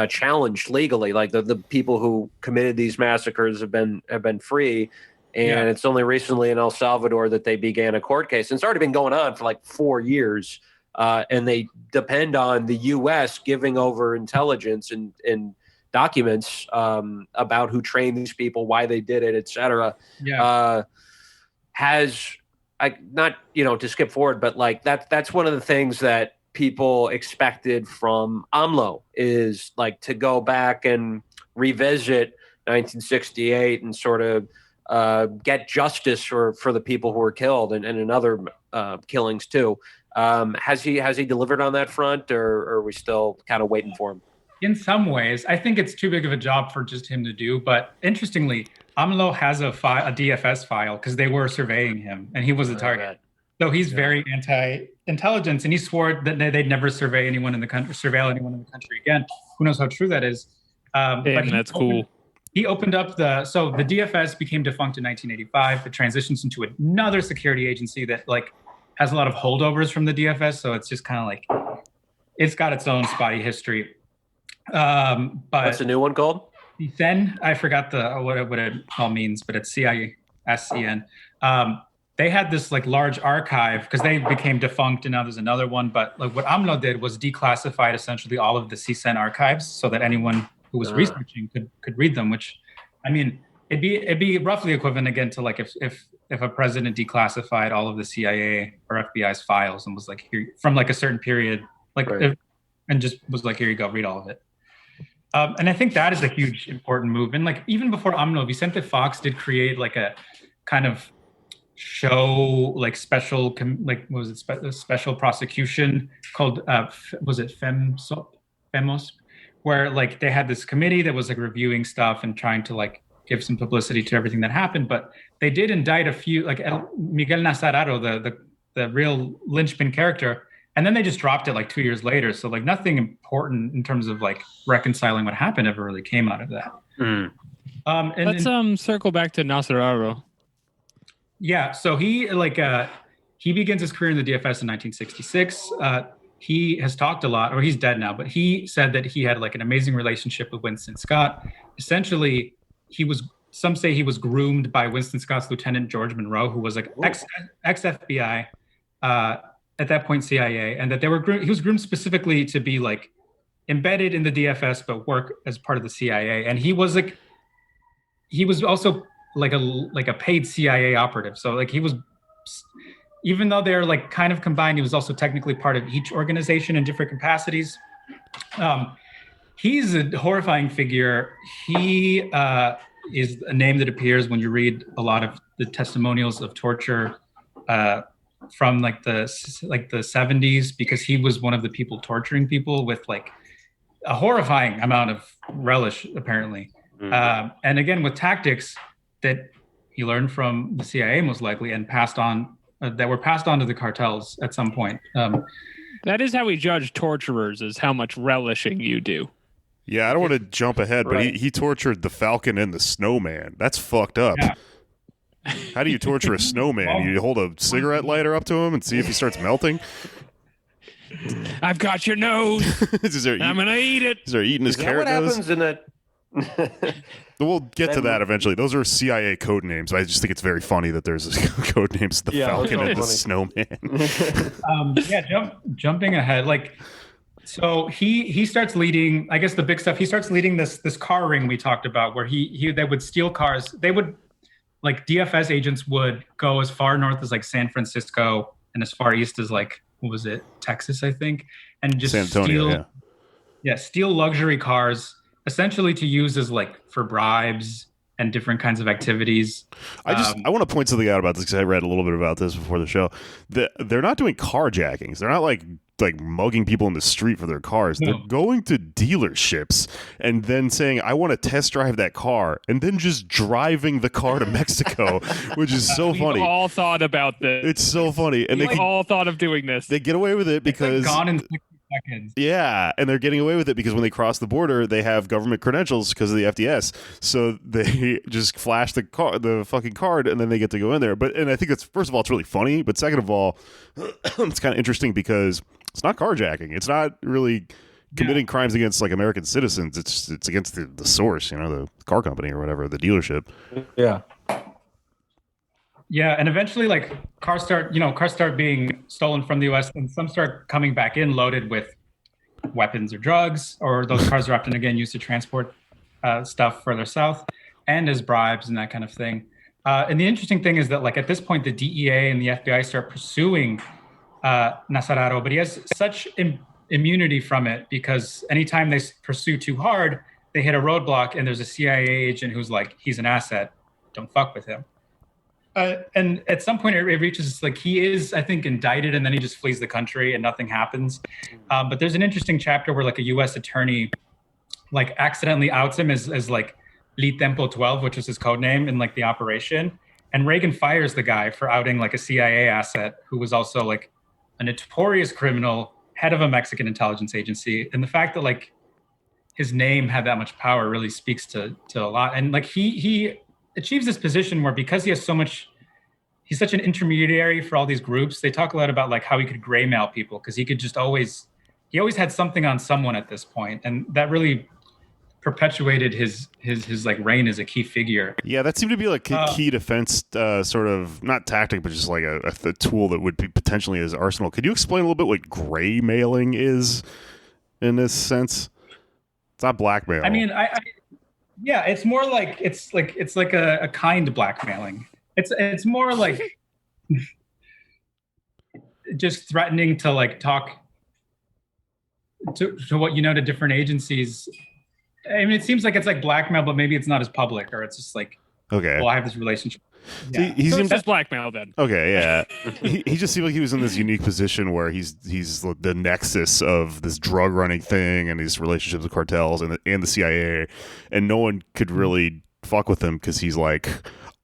challenged legally. Like the people who committed these massacres have been free, and it's only recently in El Salvador that they began a court case. And it's already been going on for like 4 years, and they depend on the U.S. giving over intelligence and documents about who trained these people, why they did it, etc. Not to skip forward, but like that's one of the things that people expected from AMLO is like to go back and revisit 1968 and sort of get justice for the people who were killed and in other killings too. Has he delivered on that front, or are we still kind of waiting for him? In some ways, I think it's too big of a job for just him to do. But interestingly, AMLO has a DFS file because they were surveying him, and he was a target. So he's very anti-intelligence, and he swore that they'd never surveil anyone in the country again. Who knows how true that is? But that's cool. He opened up the DFS became defunct in 1985. It transitions into another security agency that has a lot of holdovers from the DFS. So it's just kind of like it's got its own spotty history. But what's the new one called? CEN, I forgot what it all means, but it's CISCN. They had this large archive because they became defunct, and now there's another one. But what AMLO did was declassified essentially all of the CEN archives so that anyone who was researching could read them. Which, I mean, it'd be roughly equivalent again to if a president declassified all of the CIA or FBI's files and was here from a certain period, and just was here you go, read all of it. And I think that is a huge important move. And even before AMLO, Vicente Fox did create a kind of show special special prosecution called was it FEMOS, where they had this committee that was reviewing stuff and trying to give some publicity to everything that happened. But they did indict a few, Miguel Nazararo, the real linchpin character. And then they just dropped it 2 years later. So nothing important in terms of reconciling what happened ever really came out of that. Let's circle back to Nazararo. Yeah, so he begins his career in the DFS in 1966. He has talked a lot, or he's dead now, but he said that he had an amazing relationship with Winston Scott. Essentially, some say he was groomed by Winston Scott's lieutenant George Monroe, who was ex FBI. At that point CIA, and that he was groomed specifically to be embedded in the DFS but work as part of the CIA. And he was also a paid CIA operative. So he was, even though they're kind of combined, he was also technically part of each organization in different capacities. He's a horrifying figure. He is a name that appears when you read a lot of the testimonials of torture from the 70s, because he was one of the people torturing people with a horrifying amount of relish, apparently. And again, with tactics that he learned from the CIA, most likely, and passed on, that were passed on to the cartels at some point. That is how we judge torturers, is how much relishing you do. Yeah, I don't want to jump ahead, but he tortured the Falcon and the Snowman. That's fucked up. Yeah. How do you torture a snowman? You hold a cigarette lighter up to him and see if he starts melting? I've got your nose. I'm going to eat it. Is there eating his carrot nose? What happens in that? We'll get to that eventually. Those are CIA code names. I just think it's very funny that there's code names, the Falcon and the Snowman. Jumping ahead, so he starts leading, I guess the big stuff, he starts leading this car ring we talked about, where they would steal cars. They would, DFS agents would go as far north as San Francisco and as far east as what was it, Texas, I think, and just San Antonio, steal luxury cars, essentially to use as for bribes and different kinds of activities. I want to point something out about this because I read a little bit about this before the show. They're not doing carjackings. They're not mugging people in the street for their cars. No. They're going to dealerships and then saying, I want to test drive that car, and then just driving the car to Mexico, which is so funny. We've all thought about this. It's so funny. And they all thought of doing this. They get away with it because... It's gone in 60 seconds. Yeah, and they're getting away with it because when they cross the border, they have government credentials because of the FDS. So they just flash the fucking card, and then they get to go in there. And I think that's, first of all, it's really funny, but second of all, it's kind of interesting because it's not carjacking. It's not really committing crimes against American citizens. It's against the source, the car company or whatever, the dealership. Yeah. Yeah, and eventually, cars start being stolen from the U.S. and some start coming back in loaded with weapons or drugs, or those cars are often again used to transport stuff further south, and as bribes and that kind of thing. And the interesting thing is that at this point, the DEA and the FBI start pursuing Nazararo, but he has such immunity from it because anytime they pursue too hard, they hit a roadblock, and there's a CIA agent who's he's an asset, don't fuck with him. And at some point it reaches he is, I think, indicted, and then he just flees the country and nothing happens. But there's an interesting chapter where a U.S. attorney like accidentally outs him as like Lee Tempo 12, which is his code name in like the operation. And Reagan fires the guy for outing like a CIA asset who was also like a notorious criminal, head of a Mexican intelligence agency. And the fact that like his name had that much power really speaks to a lot. And like he achieves this position where, because he has so much, he's such an intermediary for all these groups. They talk a lot about like how he could gray mail people, because he could just he always had something on someone at this point, and that really perpetuated his like reign as a key figure. Yeah, that seemed to be like a key defense sort of, not tactic, but just like a tool that would be potentially in his arsenal. Could you explain a little bit what gray mailing is in this sense? It's not blackmail. I mean, yeah, it's more like it's like a kind blackmailing. It's more like just threatening to like talk to what to different agencies. I mean, it seems like it's like blackmail, but maybe it's not as public, or it's just like, okay, well, I have this relationship. Yeah. So it's just blackmail then. Okay, yeah. he just seemed like he was in this unique position where he's the nexus of this drug running thing and these relationships with cartels and the CIA, and no one could really fuck with him because he's like,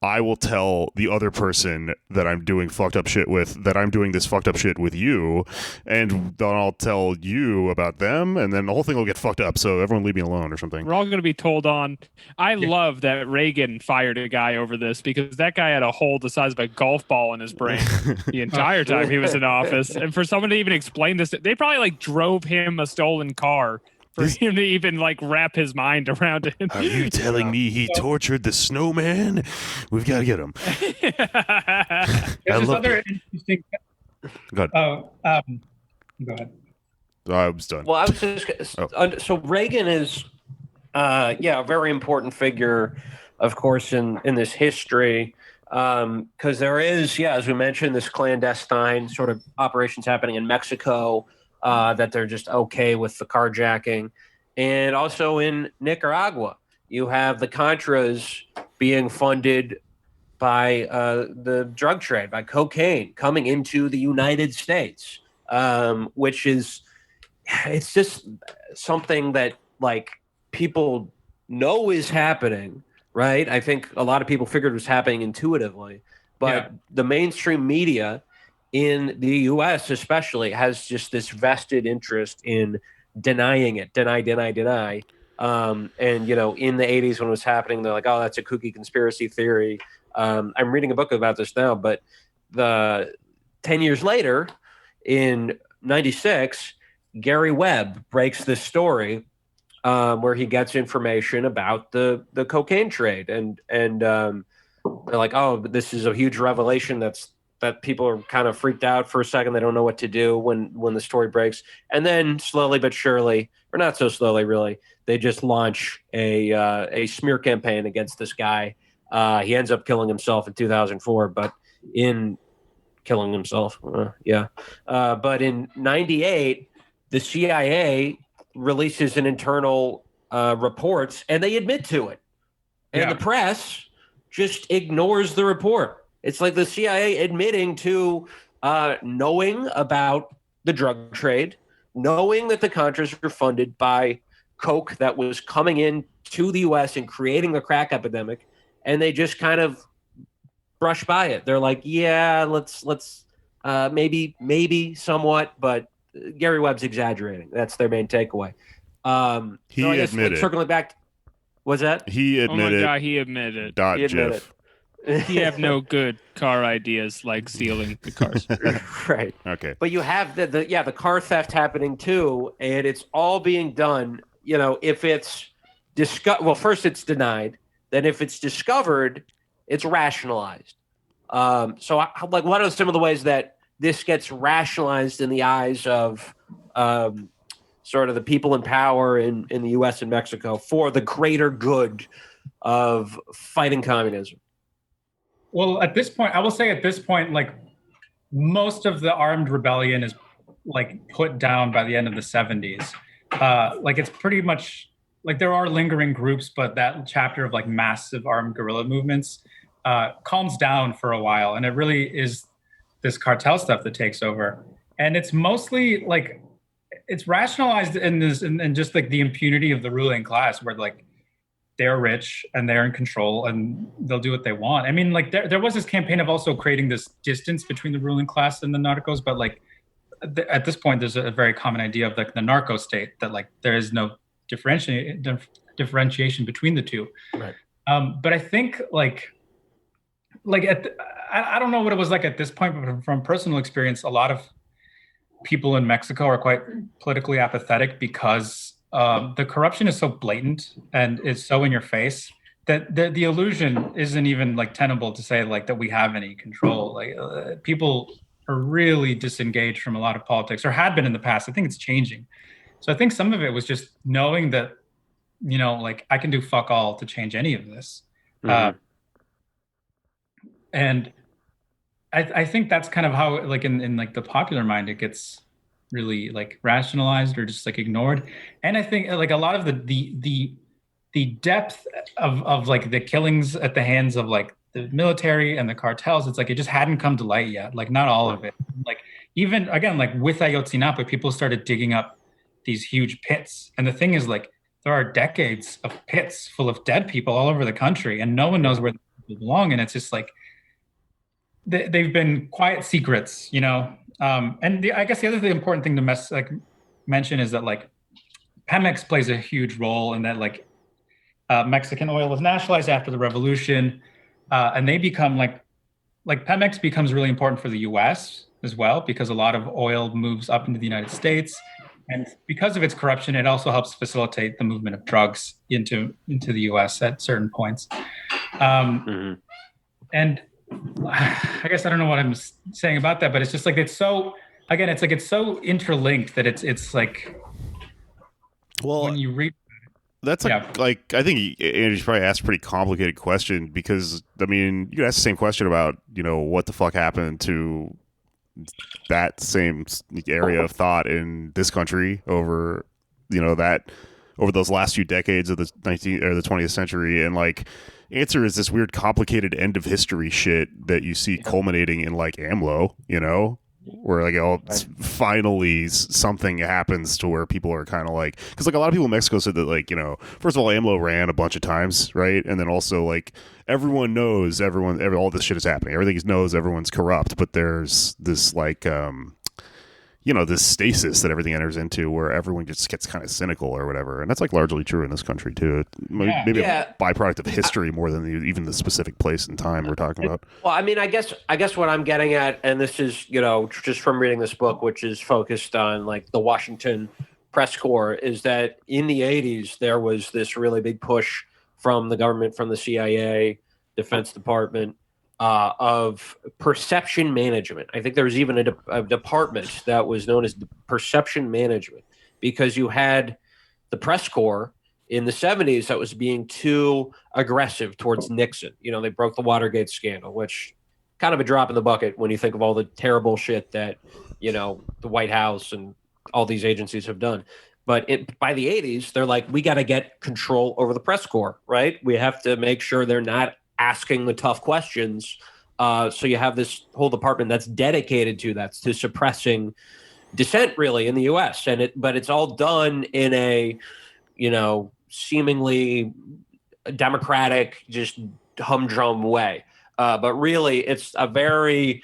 I will tell the other person that I'm doing fucked up shit with that I'm doing this fucked up shit with you, and then I'll tell you about them, and then the whole thing will get fucked up. So everyone leave me alone or something. We're all going to be told on. I love that Reagan fired a guy over this, because that guy had a hole the size of a golf ball in his brain the entire time he was in office. And for someone to even explain this, they probably like drove him a stolen car for him to even like wrap his mind around it. Are you telling me he tortured the snowman? We've got to get him. There's this other interesting. Go ahead. Go ahead. I was done. Well, I was just so Reagan is, a very important figure, of course, in this history, because there is, as we mentioned, this clandestine sort of operations happening in Mexico. That they're just okay with the carjacking. And also in Nicaragua, you have the Contras being funded by the drug trade, by cocaine coming into the United States, which is, it's just something that like people know is happening, right? I think a lot of people figured it was happening intuitively, but the mainstream media in the U.S. especially has just this vested interest in denying it, deny. And, in the 80s when it was happening, they're like, oh, that's a kooky conspiracy theory. I'm reading a book about this now, but 10 years later, in 96, Gary Webb breaks this story where he gets information about the cocaine trade. And they're like, oh, this is a huge revelation that people are kind of freaked out for a second. They don't know what to do when the story breaks. And then slowly but surely, or not so slowly really, they just launch a smear campaign against this guy. He ends up killing himself in 2004, but but in 98, the CIA releases an internal reports, and they admit to it. And the press just ignores the report. It's like the CIA admitting to knowing about the drug trade, knowing that the Contras were funded by coke that was coming in to the U.S. and creating the crack epidemic, and they just kind of brush by it. They're like, yeah, let's maybe somewhat, but Gary Webb's exaggerating. That's their main takeaway. He admitted. Circling back, what's that? He admitted. Oh my God, he admitted. He admitted. He have no good car ideas like stealing the cars. Right. Okay. But you have the car theft happening too, and it's all being done. If it's first it's denied, then if it's discovered, it's rationalized. So what are some of the ways that this gets rationalized in the eyes of sort of the people in power in the U.S. and Mexico for the greater good of fighting communism? Well, at this point, like most of the armed rebellion is like put down by the end of the 70s. Like it's pretty much like there are lingering groups, but that chapter of like massive armed guerrilla movements calms down for a while. And it really is this cartel stuff that takes over. And it's mostly like, it's rationalized in this, and just like the impunity of the ruling class, where like they're rich and they're in control and they'll do what they want. I mean, like there was this campaign of also creating this distance between the ruling class and the narcos, but like at this point, there's a very common idea of like the narco state, that like there is no differentiation between the two. Right. But I think I don't know what it was like at this point, but from personal experience, a lot of people in Mexico are quite politically apathetic because the corruption is so blatant and it's so in your face that the illusion isn't even like tenable to say like that we have any control. Like people are really disengaged from a lot of politics, or had been in the past. I think it's changing. So I think some of it was just knowing that, you know, like I can do fuck all to change any of this. And I think that's kind of how, like in like the popular mind, it gets really like rationalized or just like ignored. And I think like a lot of the depth of like the killings at the hands of like the military and the cartels, it's like it just hadn't come to light yet. Like not all of it. Like even again, like with Ayotzinapa, people started digging up these huge pits. And the thing is, like, there are decades of pits full of dead people all over the country, and no one knows where they belong. And it's just like they've been quiet secrets, you know. I guess the other important thing to mention is that like Pemex plays a huge role in that. Like Mexican oil was nationalized after the revolution, and they become like Pemex becomes really important for the U.S. as well, because a lot of oil moves up into the United States. And because of its corruption, it also helps facilitate the movement of drugs into the U.S. at certain points. And I guess I don't know what I'm saying about that, but it's just like it's so interlinked that it's like, well, when you read. That's like I think Andrew's probably asked a pretty complicated question, because I mean you could ask the same question about, you know, what the fuck happened to that same area of thought in this country over, you know, that over those last few decades of the 19th or the 20th century, and like answer is this weird complicated end of history shit that you see culminating in like AMLO, you know, where like finally something happens to where people are kind of like, because like a lot of people in Mexico said that, like, you know, first of all, AMLO ran a bunch of times, right? And then also like everyone knows all this shit is happening, everything knows everyone's corrupt, but there's this like you know, this stasis that everything enters into where everyone just gets kind of cynical or whatever. And that's like largely true in this country too. Maybe a byproduct of history more than even the specific place and time we're talking about. Well, I mean, I guess what I'm getting at, and this is, you know, just from reading this book, which is focused on like the Washington press corps, is that in the 80s, there was this really big push from the government, from the CIA, Defense Department, of perception management. I think there was even a department that was known as perception management, because you had the press corps in the 70s that was being too aggressive towards Nixon. You know, they broke the Watergate scandal, which kind of a drop in the bucket when you think of all the terrible shit that, you know, the White House and all these agencies have done. But by the 80s, they're like, we got to get control over the press corps, right? We have to make sure they're not asking the tough questions. So you have this whole department that's dedicated to that, to suppressing dissent really in the U.S. But it's all done in a, you know, seemingly democratic, just humdrum way. But really it's a very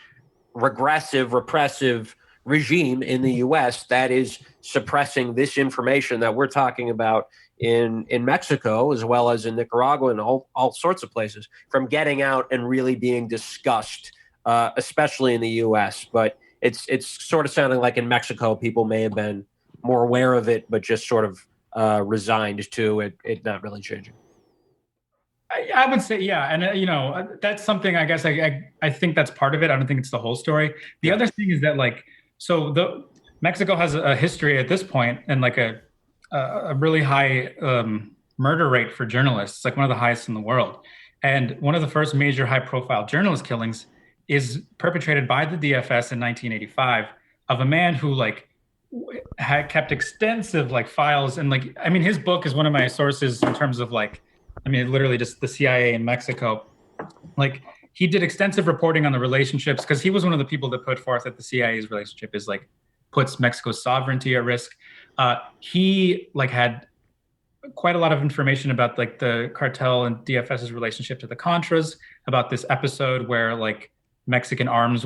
regressive, repressive regime in the U.S. that is suppressing this information that we're talking about in Mexico, as well as in Nicaragua and all sorts of places, from getting out and really being discussed, especially in the U.S. But it's sort of sounding like in Mexico, people may have been more aware of it, but just sort of resigned to it not really changing. I would say, yeah. And, you know, that's something, I guess, I think that's part of it. I don't think it's the whole story. The other thing is that, like, so Mexico has a history at this point, and like a really high murder rate for journalists, like one of the highest in the world. And one of the first major high-profile journalist killings is perpetrated by the DFS in 1985 of a man who like had kept extensive like files. And like, I mean, his book is one of my sources in terms of like, I mean, literally just the CIA in Mexico. Like, he did extensive reporting on the relationships, because he was one of the people that put forth that the CIA's relationship is like puts Mexico's sovereignty at risk. He like had quite a lot of information about like the cartel and DFS's relationship to the Contras, about this episode where like Mexican arms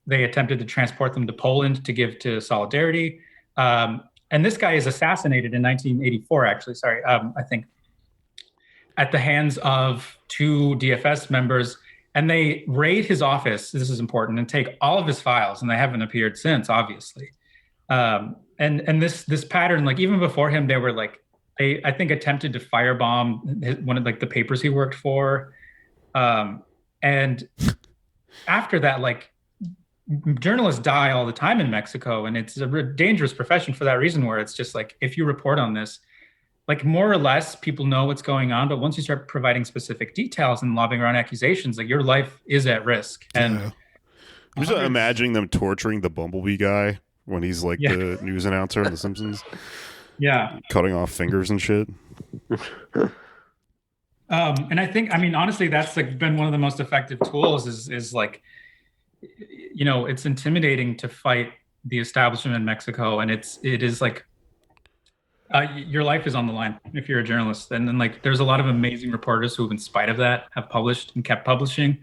they attempted to transport them to Poland to give to Solidarity. And this guy is assassinated in 1984, actually, I think, at the hands of 2 DFS members. And they raid his office, this is important, and take all of his files, and they haven't appeared since, obviously. And this pattern, like even before him, they were like, they, I think, attempted to firebomb one of like the papers he worked for. And after that, like journalists die all the time in Mexico, and it's a dangerous profession for that reason, where it's just like, if you report on this, like more or less people know what's going on, but once you start providing specific details and lobbing around accusations, like your life is at risk. And I'm just imagining them torturing the Bumblebee guy when he's like the news announcer in The Simpsons. Yeah. Cutting off fingers and shit. And I think, I mean, honestly, that's like been one of the most effective tools is like, you know, it's intimidating to fight the establishment in Mexico. And it is like, your life is on the line if you're a journalist. And then like, there's a lot of amazing reporters who, in spite of that, have published and kept publishing.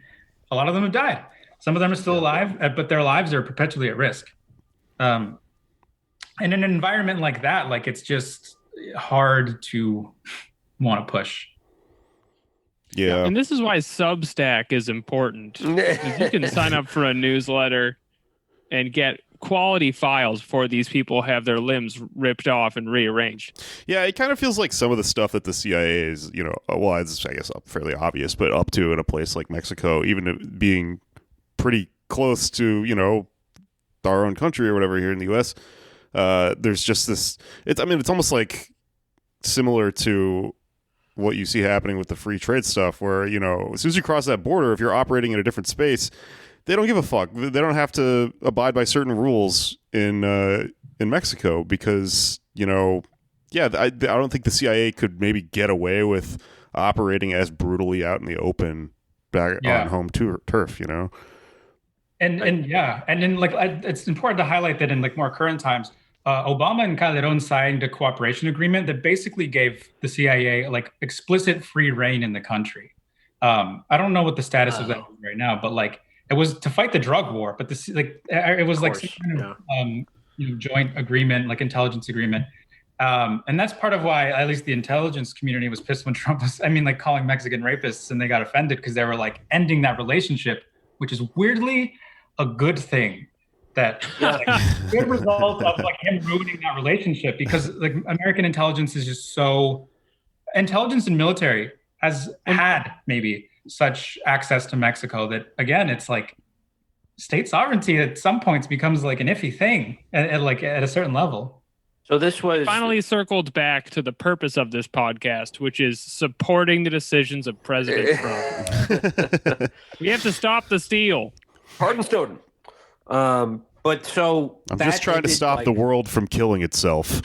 A lot of them have died. Some of them are still alive, but their lives are perpetually at risk. And in an environment like that, like it's just hard to want to push. Yeah. And this is why Substack is important. Because you can sign up for a newsletter and get quality files before these people have their limbs ripped off and rearranged. Yeah, it kind of feels like some of the stuff that the CIA is, you know, well, it's, I guess, fairly obvious, but up to in a place like Mexico, even being pretty close to, you know, our own country or whatever here in the U.S., there's just this, it's almost like similar to what you see happening with the free trade stuff, where, you know, as soon as you cross that border, if you're operating in a different space, they don't give a fuck. They don't have to abide by certain rules in Mexico because, you know, yeah, I don't think the CIA could maybe get away with operating as brutally out in the open back on home turf, you know? And then like it's important to highlight that in like more current times, Obama and Calderon signed a cooperation agreement that basically gave the CIA like explicit free reign in the country. I don't know what the status of that is right now, but like it was to fight the drug war. But this like it was like some kind of you know, joint agreement, like intelligence agreement. And that's part of why at least the intelligence community was pissed when Trump was, like calling Mexican rapists, and they got offended because they were like ending that relationship, which is weirdly a good thing. That like, good result of like him ruining that relationship, because like American intelligence is just so, intelligence and military has had maybe such access to Mexico that again it's like state sovereignty at some points becomes like an iffy thing at a certain level. So this was finally circled back to the purpose of this podcast, which is supporting the decisions of President Trump. We have to stop the steal. Pardon Snowden. But so I'm just trying to stop the world from killing itself.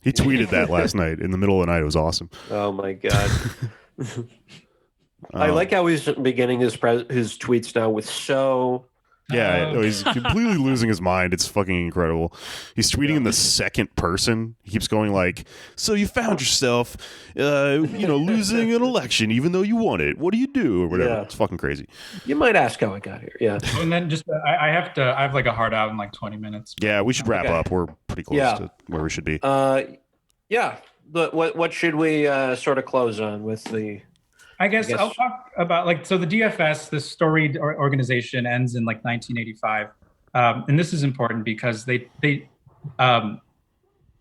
He tweeted that last night in the middle of the night. It was awesome. Oh my god! I like how he's beginning his tweets now with so. Yeah, he's completely losing his mind. It's fucking incredible. He's tweeting in the second person. He keeps going like, "So you found yourself, losing an election even though you won it. What do you do?" or whatever. Yeah. It's fucking crazy. You might ask how I got here. Yeah. And then just I have like a hard out in like 20 minutes. Yeah, we should wrap up. We're pretty close to where we should be. Yeah. But what should we sort of close on with the? I guess I'll talk about like, so the DFS, this storied organization, ends in like 1985. And this is important because they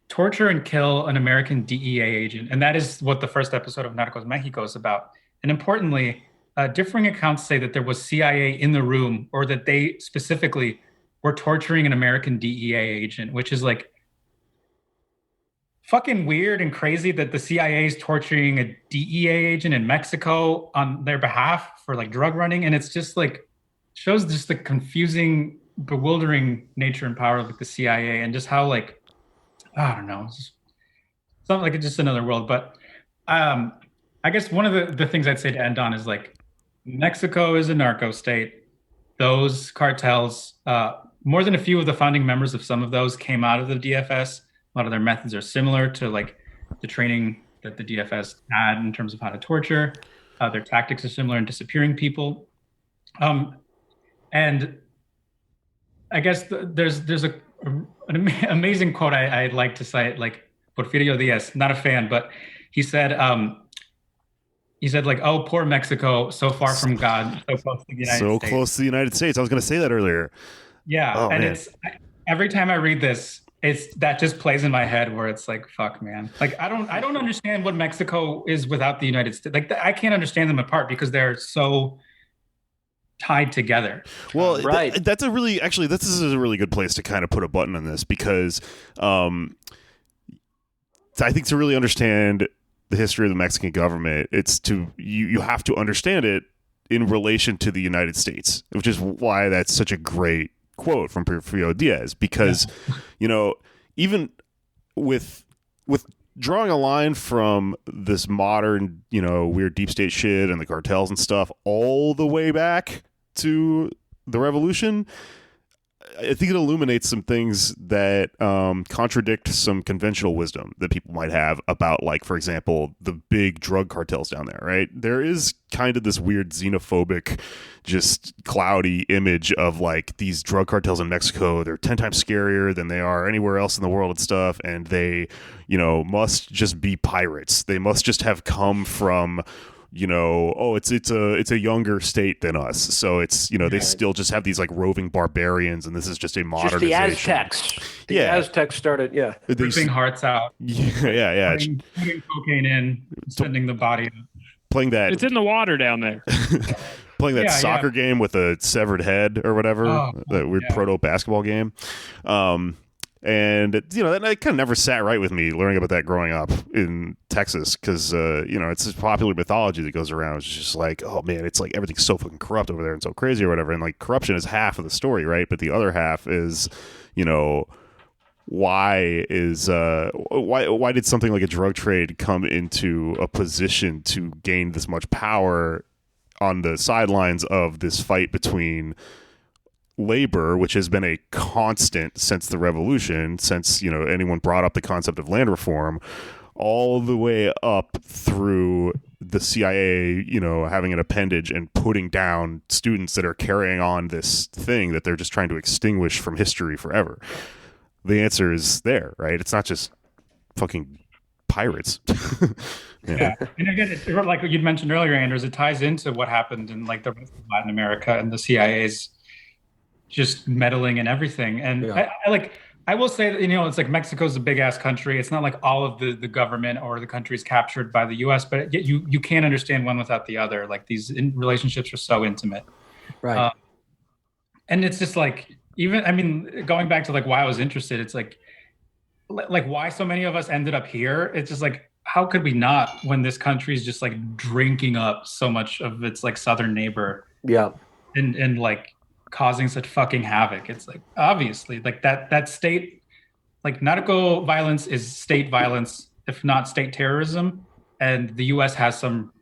torture and kill an American DEA agent. And that is what the first episode of Narcos Mexico is about. And importantly, differing accounts say that there was CIA in the room, or that they specifically were torturing an American DEA agent, which is like fucking weird and crazy that the CIA is torturing a DEA agent in Mexico on their behalf for like drug running. And it's just like, shows just the confusing, bewildering nature and power of like the CIA, and just how like, I don't know, it's something like it's just another world. But I guess one of the things I'd say to end on is like, Mexico is a narco state. Those cartels, more than a few of the founding members of some of those came out of the DFS. A lot of their methods are similar to like the training that the DFS had in terms of how to torture. Their tactics are similar in disappearing people. And I guess there's an amazing quote I'd like to cite, like Porfirio Diaz, not a fan, but he said like, oh, poor Mexico, so far from God, so close to the United States. So close to the United States. I was going to say that earlier. Yeah. Oh, and man. it's every time I read this, that just plays in my head where it's like, fuck, man. Like, I don't understand what Mexico is without the United States. Like, I can't understand them apart because they're so tied together. Well, right. This is a really good place to kind of put a button on this because I think to really understand the history of the Mexican government, you have to understand it in relation to the United States, which is why that's such a great quote from Porfirio Diaz, because even with drawing a line from this modern weird deep state shit and the cartels and stuff all the way back to the revolution, I think it illuminates some things that contradict some conventional wisdom that people might have about, like, for example, the big drug cartels down there, right? There is kind of this weird xenophobic, just cloudy image of, like, these drug cartels in Mexico. They're 10 times scarier than they are anywhere else in the world and stuff, and they, must just be pirates. They must just have come from... it's a younger state than us, so it's they still just have these like roving barbarians, and this is just a modernization. Just the Aztecs. The Aztecs started, ripping hearts out. Yeah. Putting cocaine in, sending the body. Playing that. It's in the water down there. Playing that soccer game with a severed head or whatever, that weird proto basketball game. And that kind of never sat right with me learning about that growing up in Texas, because it's this popular mythology that goes around. It's just like, oh man, it's like everything's so fucking corrupt over there and so crazy or whatever. And like corruption is half of the story, right? But the other half is, why did something like a drug trade come into a position to gain this much power on the sidelines of this fight between labor, which has been a constant since the revolution, since anyone brought up the concept of land reform, all the way up through the CIA having an appendage and putting down students that are carrying on this thing that they're just trying to extinguish from history forever. The answer is there, right? It's not just fucking pirates. Yeah. And again, like you'd mentioned earlier, Anders, it ties into what happened in like the rest of Latin America and the CIA's just meddling and everything. And I will say that, it's like Mexico's a big ass country. It's not like all of the government or the country is captured by the US, but yet you can't understand one without the other. Like these relationships are so intimate. Right. And it's just like, going back to like why I was interested, it's like why so many of us ended up here. It's just like, how could we not, when this country is just like drinking up so much of its like southern neighbor? Yeah. And like, causing such fucking havoc. It's like, obviously, like that state, like narco violence is state violence, if not state terrorism. And the US has some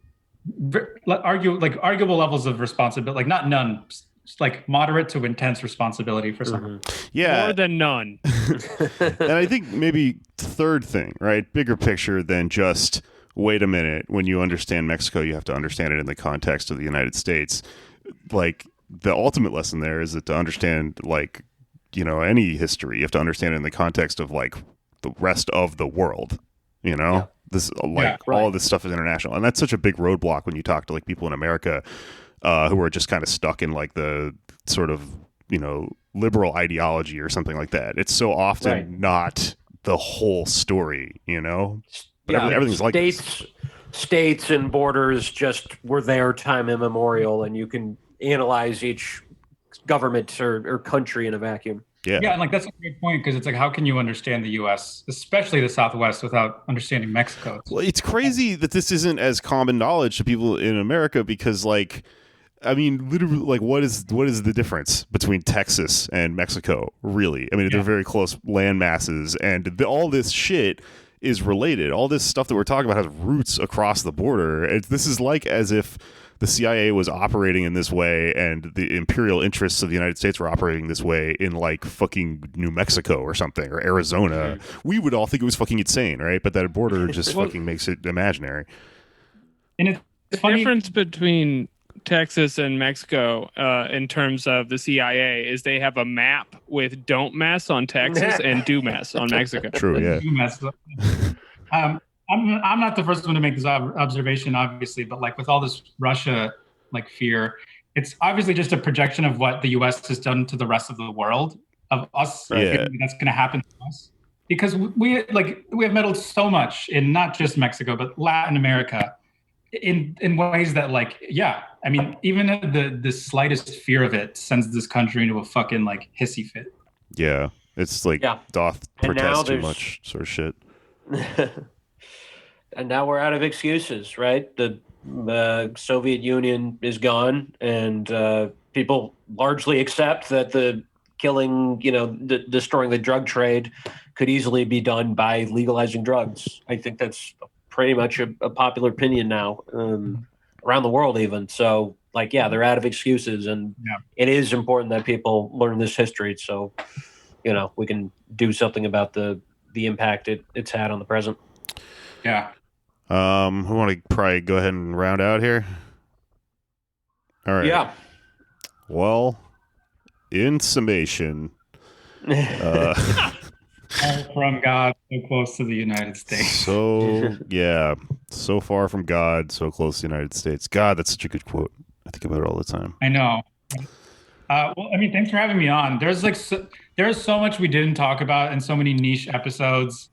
arguable levels of responsibility, like not none, like moderate to intense responsibility for some. Yeah. More than none. And I think maybe third thing, right? Bigger picture than just, wait a minute, when you understand Mexico, you have to understand it in the context of the United States. Like, the ultimate lesson there is that to understand, like, any history, you have to understand it in the context of, like, the rest of the world, This, all of this stuff is international. And that's such a big roadblock when you talk to, like, people in America who are just kind of stuck in, like, the sort of, liberal ideology or something like that. It's so often not the whole story, But everything's like this. States and borders just were there time immemorial, and you can analyze each government or country in a vacuum. Yeah, and like that's a great point, because it's like, how can you understand the U.S., especially the Southwest, without understanding Mexico? It's crazy that this isn't as common knowledge to people in America, because, like, literally, like, what is the difference between Texas and Mexico, really? They're very close land masses, and all this shit is related. All this stuff that we're talking about has roots across the border. This is like as if the CIA was operating in this way and the imperial interests of the United States were operating this way in like fucking New Mexico or something, or Arizona, we would all think it was fucking insane, right? But that border just fucking makes it imaginary. And it's The funny. difference between Texas and Mexico in terms of the CIA is they have a map with "Don't mess" on Texas and "Do mess" on Mexico. True, yeah. You messed up. I'm not the first one to make this observation, obviously, but like with all this Russia like fear, it's obviously just a projection of what the U.S. has done to the rest of the world, of us. Yeah. That's going to happen to us because we have meddled so much in not just Mexico but Latin America in ways that like, yeah, I mean, even the slightest fear of it sends this country into a fucking like hissy fit. Yeah. It's like doth And now protest too there's- much sort of shit. And now we're out of excuses, right? The Soviet Union is gone, and people largely accept that the killing, destroying the drug trade could easily be done by legalizing drugs. I think that's pretty much a popular opinion now around the world even. So, like, yeah, they're out of excuses, and it is important that people learn this history so, we can do something about the impact it's had on the present. Yeah. We want to probably go ahead and round out here. All right. Yeah. Well, in summation, All from God, so close to the United States. so far from God, so close to the United States. God, that's such a good quote. I think about it all the time. I know. Well, I mean, thanks for having me on. There's there's so much we didn't talk about in so many niche episodes,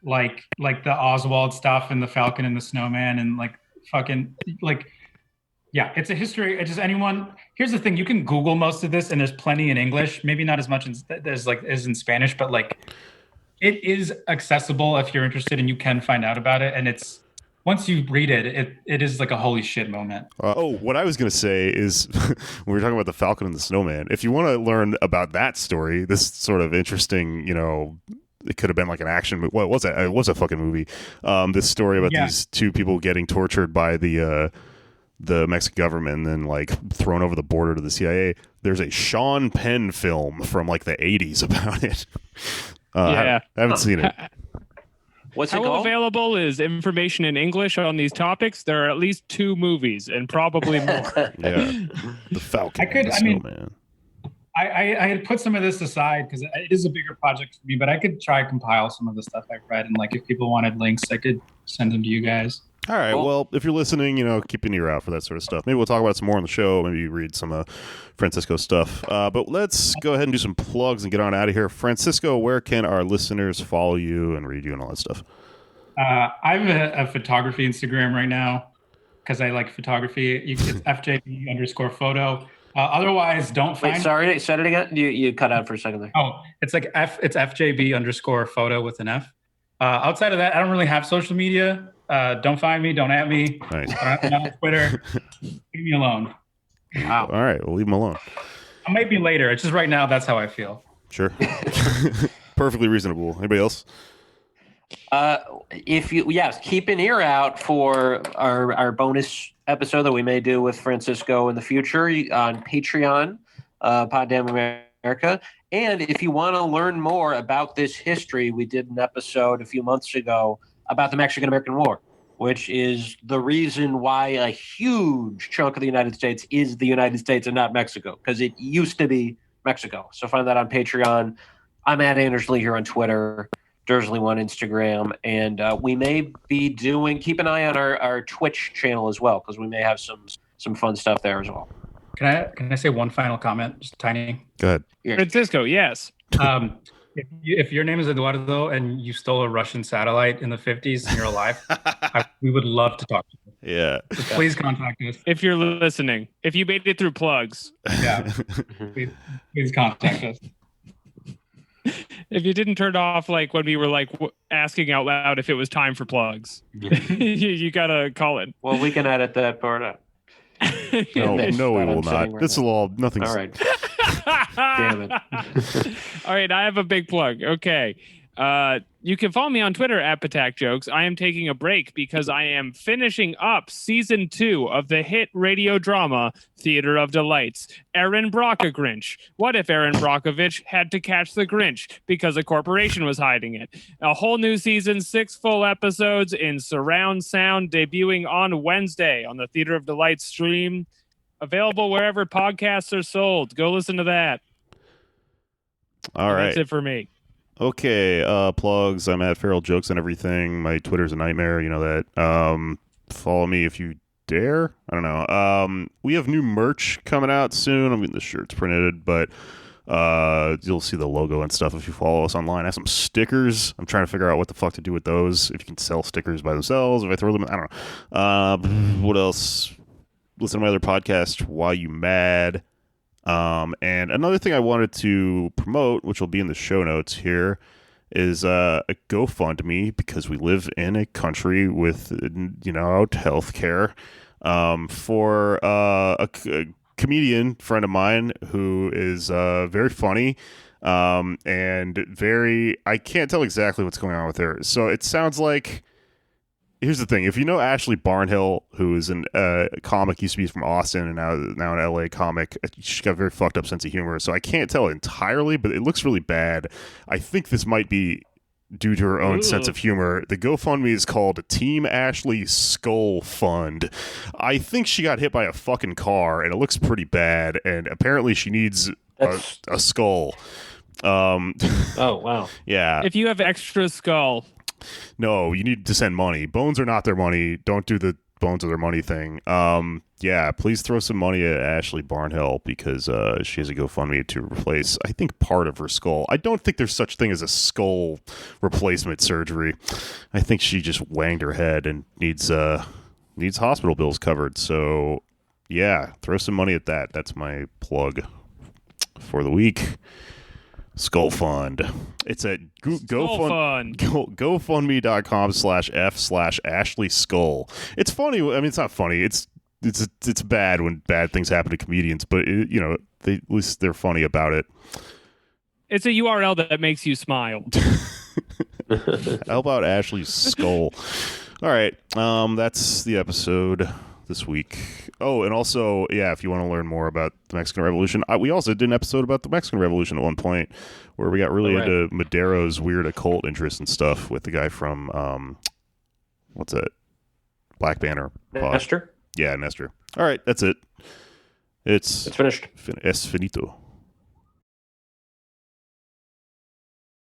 like the Oswald stuff and the Falcon and the Snowman and yeah, it's a history. It's just here's the thing, you can Google most of this and there's plenty in English, maybe not as much as in Spanish, but like it is accessible if you're interested and you can find out about it. And it's, once you read it is like a holy shit moment. What I was going to say is when we were talking about the Falcon and the Snowman, if you want to learn about that story, this sort of interesting, it could have been like an action movie. Well, it was a fucking movie. This story about these two people getting tortured by the Mexican government and then like thrown over the border to the CIA. There's a Sean Penn film from like the 80s about it. I haven't seen it. What's it How called? available is information in English on these topics? There are at least 2 movies and probably more. Yeah, the Falcon and the Snowman. I had put some of this aside because it is a bigger project for me, but I could try to compile some of the stuff I've read, and like if people wanted links, I could send them to you guys. All right. Well, if you're listening, keep an ear out for that sort of stuff. Maybe we'll talk about some more on the show. Maybe read some Francisco stuff. But let's go ahead and do some plugs and get on out of here. Francisco, where can our listeners follow you and read you and all that stuff? I have a photography Instagram right now because I like photography. It's FJB_photo. Otherwise, don't find. Wait, sorry, said it again. You cut out for a second there. Oh, it's like it's FJB_photo with an F. Outside of that, I don't really have social media. Don't find me. Don't at me. Nice. I'm on Twitter. Leave me alone. Wow. All right, we'll leave them alone. I might be later. It's just right now. That's how I feel. Sure. Perfectly reasonable. Anybody else? Keep an ear out for our bonus episode that we may do with Francisco in the future on Patreon, Pod Damn America. And if you want to learn more about this history, we did an episode a few months ago about the Mexican-American War, which is the reason why a huge chunk of the United States is the United States and not Mexico, because it used to be Mexico. So find that on Patreon. I'm at Anders Lee here on Twitter, Dursley on Instagram, and we may be keep an eye on our Twitch channel as well, because we may have some fun stuff there as well. Can I say one final comment, just tiny? Go ahead. Francisco, yes. If your name is Eduardo and you stole a Russian satellite in the 50s and you're alive, we would love to talk to you. Yeah. Just please contact us. If you're listening, if you made it through plugs, Yeah. please contact us. if you didn't turn off like when we were like asking out loud if it was time for plugs, you gotta call it. Well, we can edit that part out. No, we will not. saying right This will all nothing's. All right. Damn it. All right, I have a big plug. Okay. You can follow me on Twitter at Patak Jokes. I am taking a break because I am finishing up season 2 of the hit radio drama Theater of Delights. Aaron Brockovich. What if Aaron Brockovich had to catch the Grinch because a corporation was hiding it? A whole new season, 6 full episodes in surround sound, debuting on Wednesday on the Theater of Delights stream. Available wherever podcasts are sold. Go listen to that. All right. That's it for me. Okay, plugs. I'm at Feral Jokes and everything. My Twitter's a nightmare. You know that. Follow me if you dare. I don't know. We have new merch coming out soon. I'm getting the shirts printed, but you'll see the logo and stuff if you follow us online. I have some stickers. I'm trying to figure out what the fuck to do with those. If you can sell stickers by themselves, if I throw them, I don't know. What else? Listen to my other podcast, Why You Mad? And another thing I wanted to promote, which will be in the show notes here, is a GoFundMe, because we live in a country with, healthcare, for a comedian friend of mine who is very funny, and I can't tell exactly what's going on with her. So it sounds like, here's the thing. If you know Ashley Barnhill, who is a comic, used to be from Austin and now an LA comic, she's got a very fucked up sense of humor. So I can't tell entirely, but it looks really bad. I think this might be due to her own sense of humor. The GoFundMe is called Team Ashley Skull Fund. I think she got hit by a fucking car, and it looks pretty bad. And apparently she needs a skull. Oh, wow. Yeah. If you have extra skull... No, you need to send money. Bones are not their money. Don't do the bones are their money thing. Yeah, please throw some money at Ashley Barnhill, because she has a GoFundMe to replace, I think, part of her skull. I don't think there's such thing as a skull replacement surgery. I think she just wanged her head and needs hospital bills covered. So, yeah, throw some money at that. That's my plug for the week. Skull Fund. It's at GoFundMe.com/F/Ashley Skull. It's funny. I mean, it's not funny. It's bad when bad things happen to comedians, but at least they're funny about it. It's a URL that makes you smile. How about Ashley's skull? All right. That's the episode this week. Oh, and also, yeah, if you want to learn more about the Mexican Revolution, we also did an episode about the Mexican Revolution at one point, where we got really into Madero's weird occult interest and stuff with the guy from what's it? Black Banner. Nestor? Yeah, Nestor. All right, that's it. It's finished. Es finito.